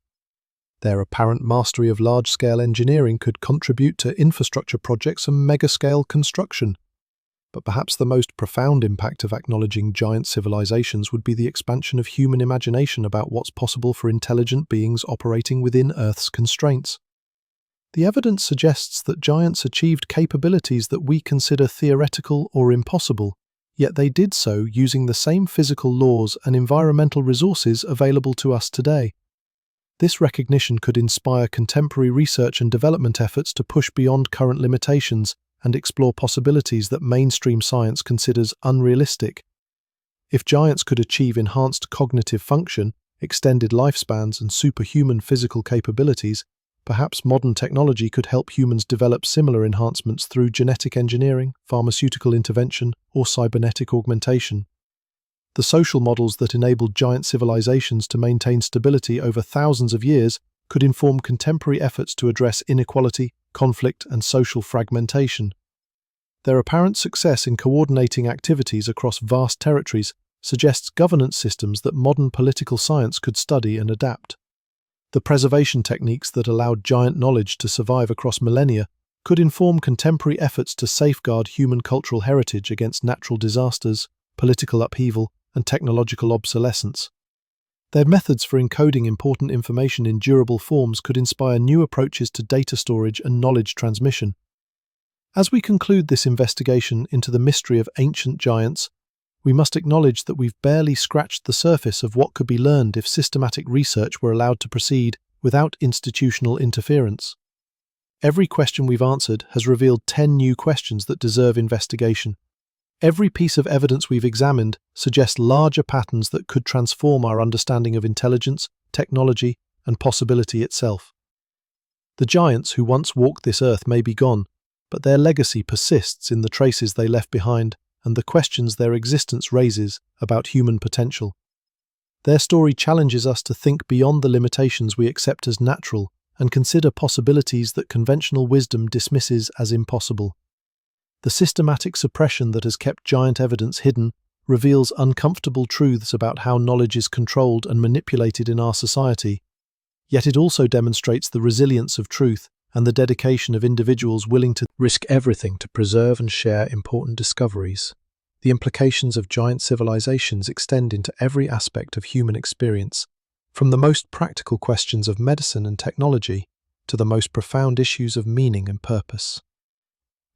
Their apparent mastery of large-scale engineering could contribute to infrastructure projects and mega-scale construction. But perhaps the most profound impact of acknowledging giant civilizations would be the expansion of human imagination about what's possible for intelligent beings operating within Earth's constraints. The evidence suggests that giants achieved capabilities that we consider theoretical or impossible, yet they did so using the same physical laws and environmental resources available to us today. This recognition could inspire contemporary research and development efforts to push beyond current limitations and explore possibilities that mainstream science considers unrealistic. If giants could achieve enhanced cognitive function, extended lifespans, and superhuman physical capabilities, perhaps modern technology could help humans develop similar enhancements through genetic engineering, pharmaceutical intervention, or cybernetic augmentation. The social models that enabled giant civilizations to maintain stability over thousands of years could inform contemporary efforts to address inequality, conflict, and social fragmentation. Their apparent success in coordinating activities across vast territories suggests governance systems that modern political science could study and adapt. The preservation techniques that allowed giant knowledge to survive across millennia could inform contemporary efforts to safeguard human cultural heritage against natural disasters political upheaval, and technological obsolescence. Their methods for encoding important information in durable forms could inspire new approaches to data storage and knowledge transmission. As we conclude this investigation into the mystery of ancient giants, we must acknowledge that we've barely scratched the surface of what could be learned if systematic research were allowed to proceed without institutional interference. Every question we've answered has revealed 10 new questions that deserve investigation. Every piece of evidence we've examined suggests larger patterns that could transform our understanding of intelligence, technology, and possibility itself. The giants who once walked this earth may be gone, but their legacy persists in the traces they left behind and the questions their existence raises about human potential. Their story challenges us to think beyond the limitations we accept as natural and consider possibilities that conventional wisdom dismisses as impossible. The systematic suppression that has kept giant evidence hidden reveals uncomfortable truths about how knowledge is controlled and manipulated in our society, yet it also demonstrates the resilience of truth and the dedication of individuals willing to risk everything to preserve and share important discoveries. The implications of giant civilizations extend into every aspect of human experience, from the most practical questions of medicine and technology to the most profound issues of meaning and purpose.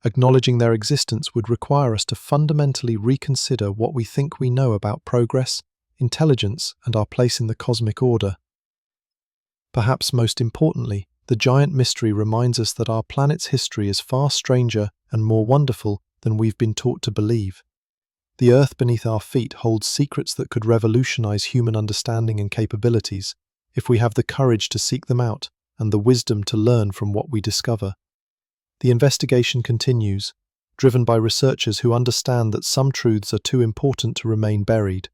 Acknowledging their existence would require us to fundamentally reconsider what we think we know about progress, intelligence, and our place in the cosmic order. Perhaps most importantly, the giant mystery reminds us that our planet's history is far stranger and more wonderful than we've been taught to believe. The earth beneath our feet holds secrets that could revolutionize human understanding and capabilities if we have the courage to seek them out and the wisdom to learn from what we discover. The investigation continues, driven by researchers who understand that some truths are too important to remain buried.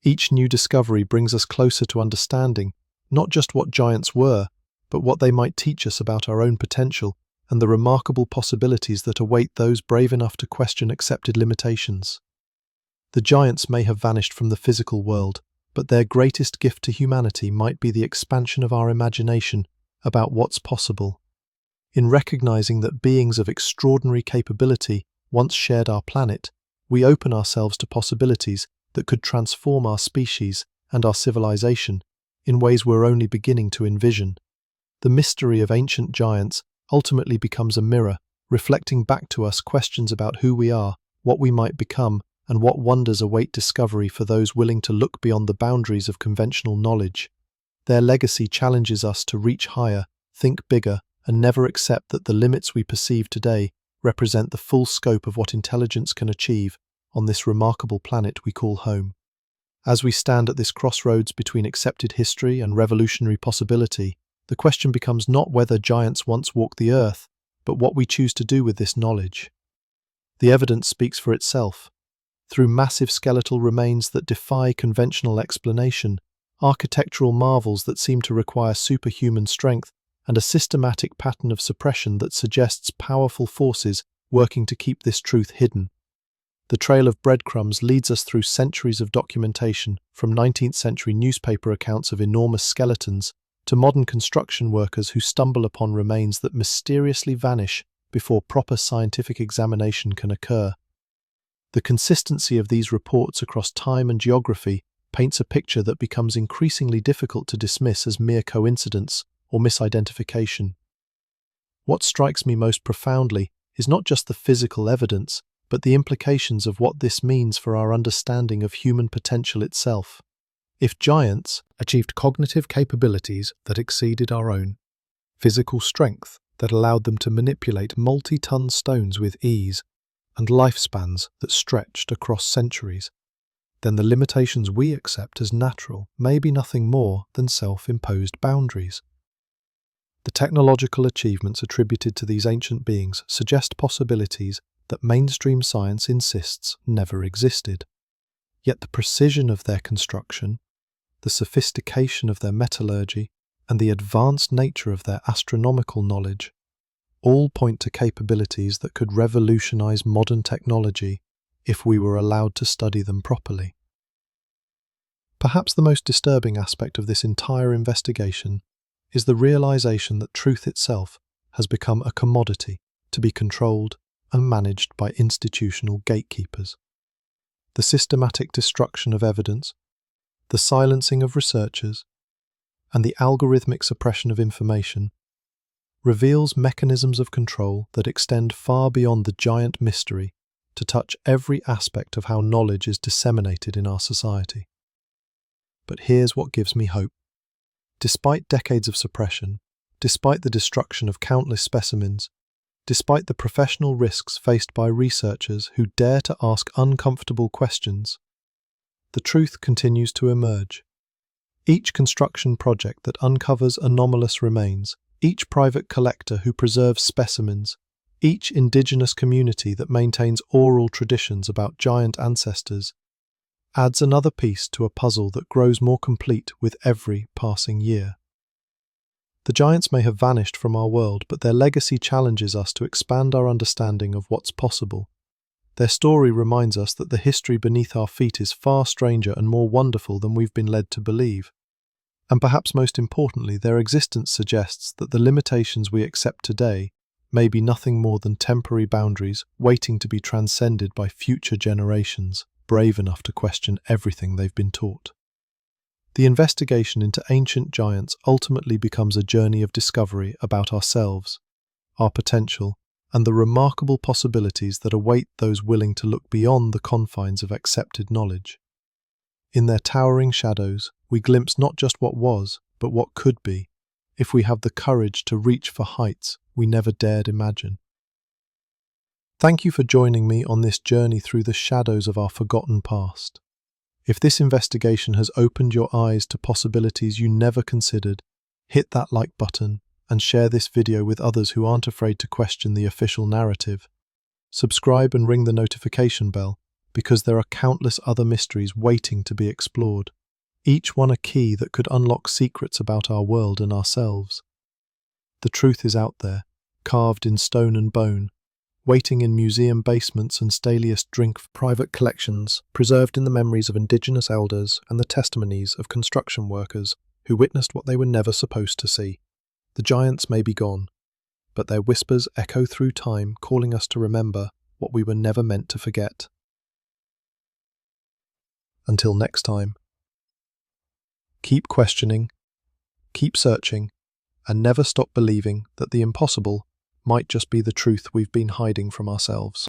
Each new discovery brings us closer to understanding not just what giants were, but what they might teach us about our own potential and the remarkable possibilities that await those brave enough to question accepted limitations. The giants may have vanished from the physical world, but their greatest gift to humanity might be the expansion of our imagination about what's possible. In recognizing that beings of extraordinary capability once shared our planet, we open ourselves to possibilities that could transform our species and our civilization in ways we're only beginning to envision. The mystery of ancient giants ultimately becomes a mirror, reflecting back to us questions about who we are, what we might become, and what wonders await discovery for those willing to look beyond the boundaries of conventional knowledge. Their legacy challenges us to reach higher, think bigger, and never accept that the limits we perceive today represent the full scope of what intelligence can achieve on this remarkable planet we call home. As we stand at this crossroads between accepted history and revolutionary possibility, the question becomes not whether giants once walked the earth, but what we choose to do with this knowledge. The evidence speaks for itself. Through massive skeletal remains that defy conventional explanation, architectural marvels that seem to require superhuman strength, and a systematic pattern of suppression that suggests powerful forces working to keep this truth hidden. The trail of breadcrumbs leads us through centuries of documentation, from 19th century newspaper accounts of enormous skeletons to modern construction workers who stumble upon remains that mysteriously vanish before proper scientific examination can occur. The consistency of these reports across time and geography paints a picture that becomes increasingly difficult to dismiss as mere coincidence or misidentification. What strikes me most profoundly is not just the physical evidence, but the implications of what this means for our understanding of human potential itself. If giants achieved cognitive capabilities that exceeded our own, physical strength that allowed them to manipulate multi-ton stones with ease, and lifespans that stretched across centuries, then the limitations we accept as natural may be nothing more than self-imposed boundaries. The technological achievements attributed to these ancient beings suggest possibilities that mainstream science insists never existed. Yet the precision of their construction, the sophistication of their metallurgy, and the advanced nature of their astronomical knowledge all point to capabilities that could revolutionize modern technology if we were allowed to study them properly. Perhaps the most disturbing aspect of this entire investigation is the realization that truth itself has become a commodity to be controlled and managed by institutional gatekeepers. the systematic destruction of evidence, the silencing of researchers, and the algorithmic suppression of information, reveals mechanisms of control that extend far beyond the giant mystery to touch every aspect of how knowledge is disseminated in our society. But here's what gives me hope. Despite decades of suppression, despite the destruction of countless specimens, despite the professional risks faced by researchers who dare to ask uncomfortable questions, the truth continues to emerge. Each construction project that uncovers anomalous remains, each private collector who preserves specimens, each indigenous community that maintains oral traditions about giant ancestors, adds another piece to a puzzle that grows more complete with every passing year. The giants may have vanished from our world, but their legacy challenges us to expand our understanding of what's possible. Their story reminds us that the history beneath our feet is far stranger and more wonderful than we've been led to believe. And perhaps most importantly, their existence suggests that the limitations we accept today may be nothing more than temporary boundaries waiting to be transcended by future generations, brave enough to question everything they've been taught. The investigation into ancient giants ultimately becomes a journey of discovery about ourselves, our potential, and the remarkable possibilities that await those willing to look beyond the confines of accepted knowledge. In their towering shadows, we glimpse not just what was, but what could be, if we have the courage to reach for heights we never dared imagine. Thank you for joining me on this journey through the shadows of our forgotten past. If this investigation has opened your eyes to possibilities you never considered, hit that like button and share this video with others who aren't afraid to question the official narrative. Subscribe and ring the notification bell, because there are countless other mysteries waiting to be explored, each one a key that could unlock secrets about our world and ourselves. The truth is out there, carved in stone and bone, waiting in museum basements and staliest drink private collections, preserved in the memories of indigenous elders and the testimonies of construction workers who witnessed what they were never supposed to see. The giants may be gone, but their whispers echo through time, calling us to remember what we were never meant to forget. Until next time, keep questioning, keep searching, and never stop believing that the impossible might just be the truth we've been hiding from ourselves.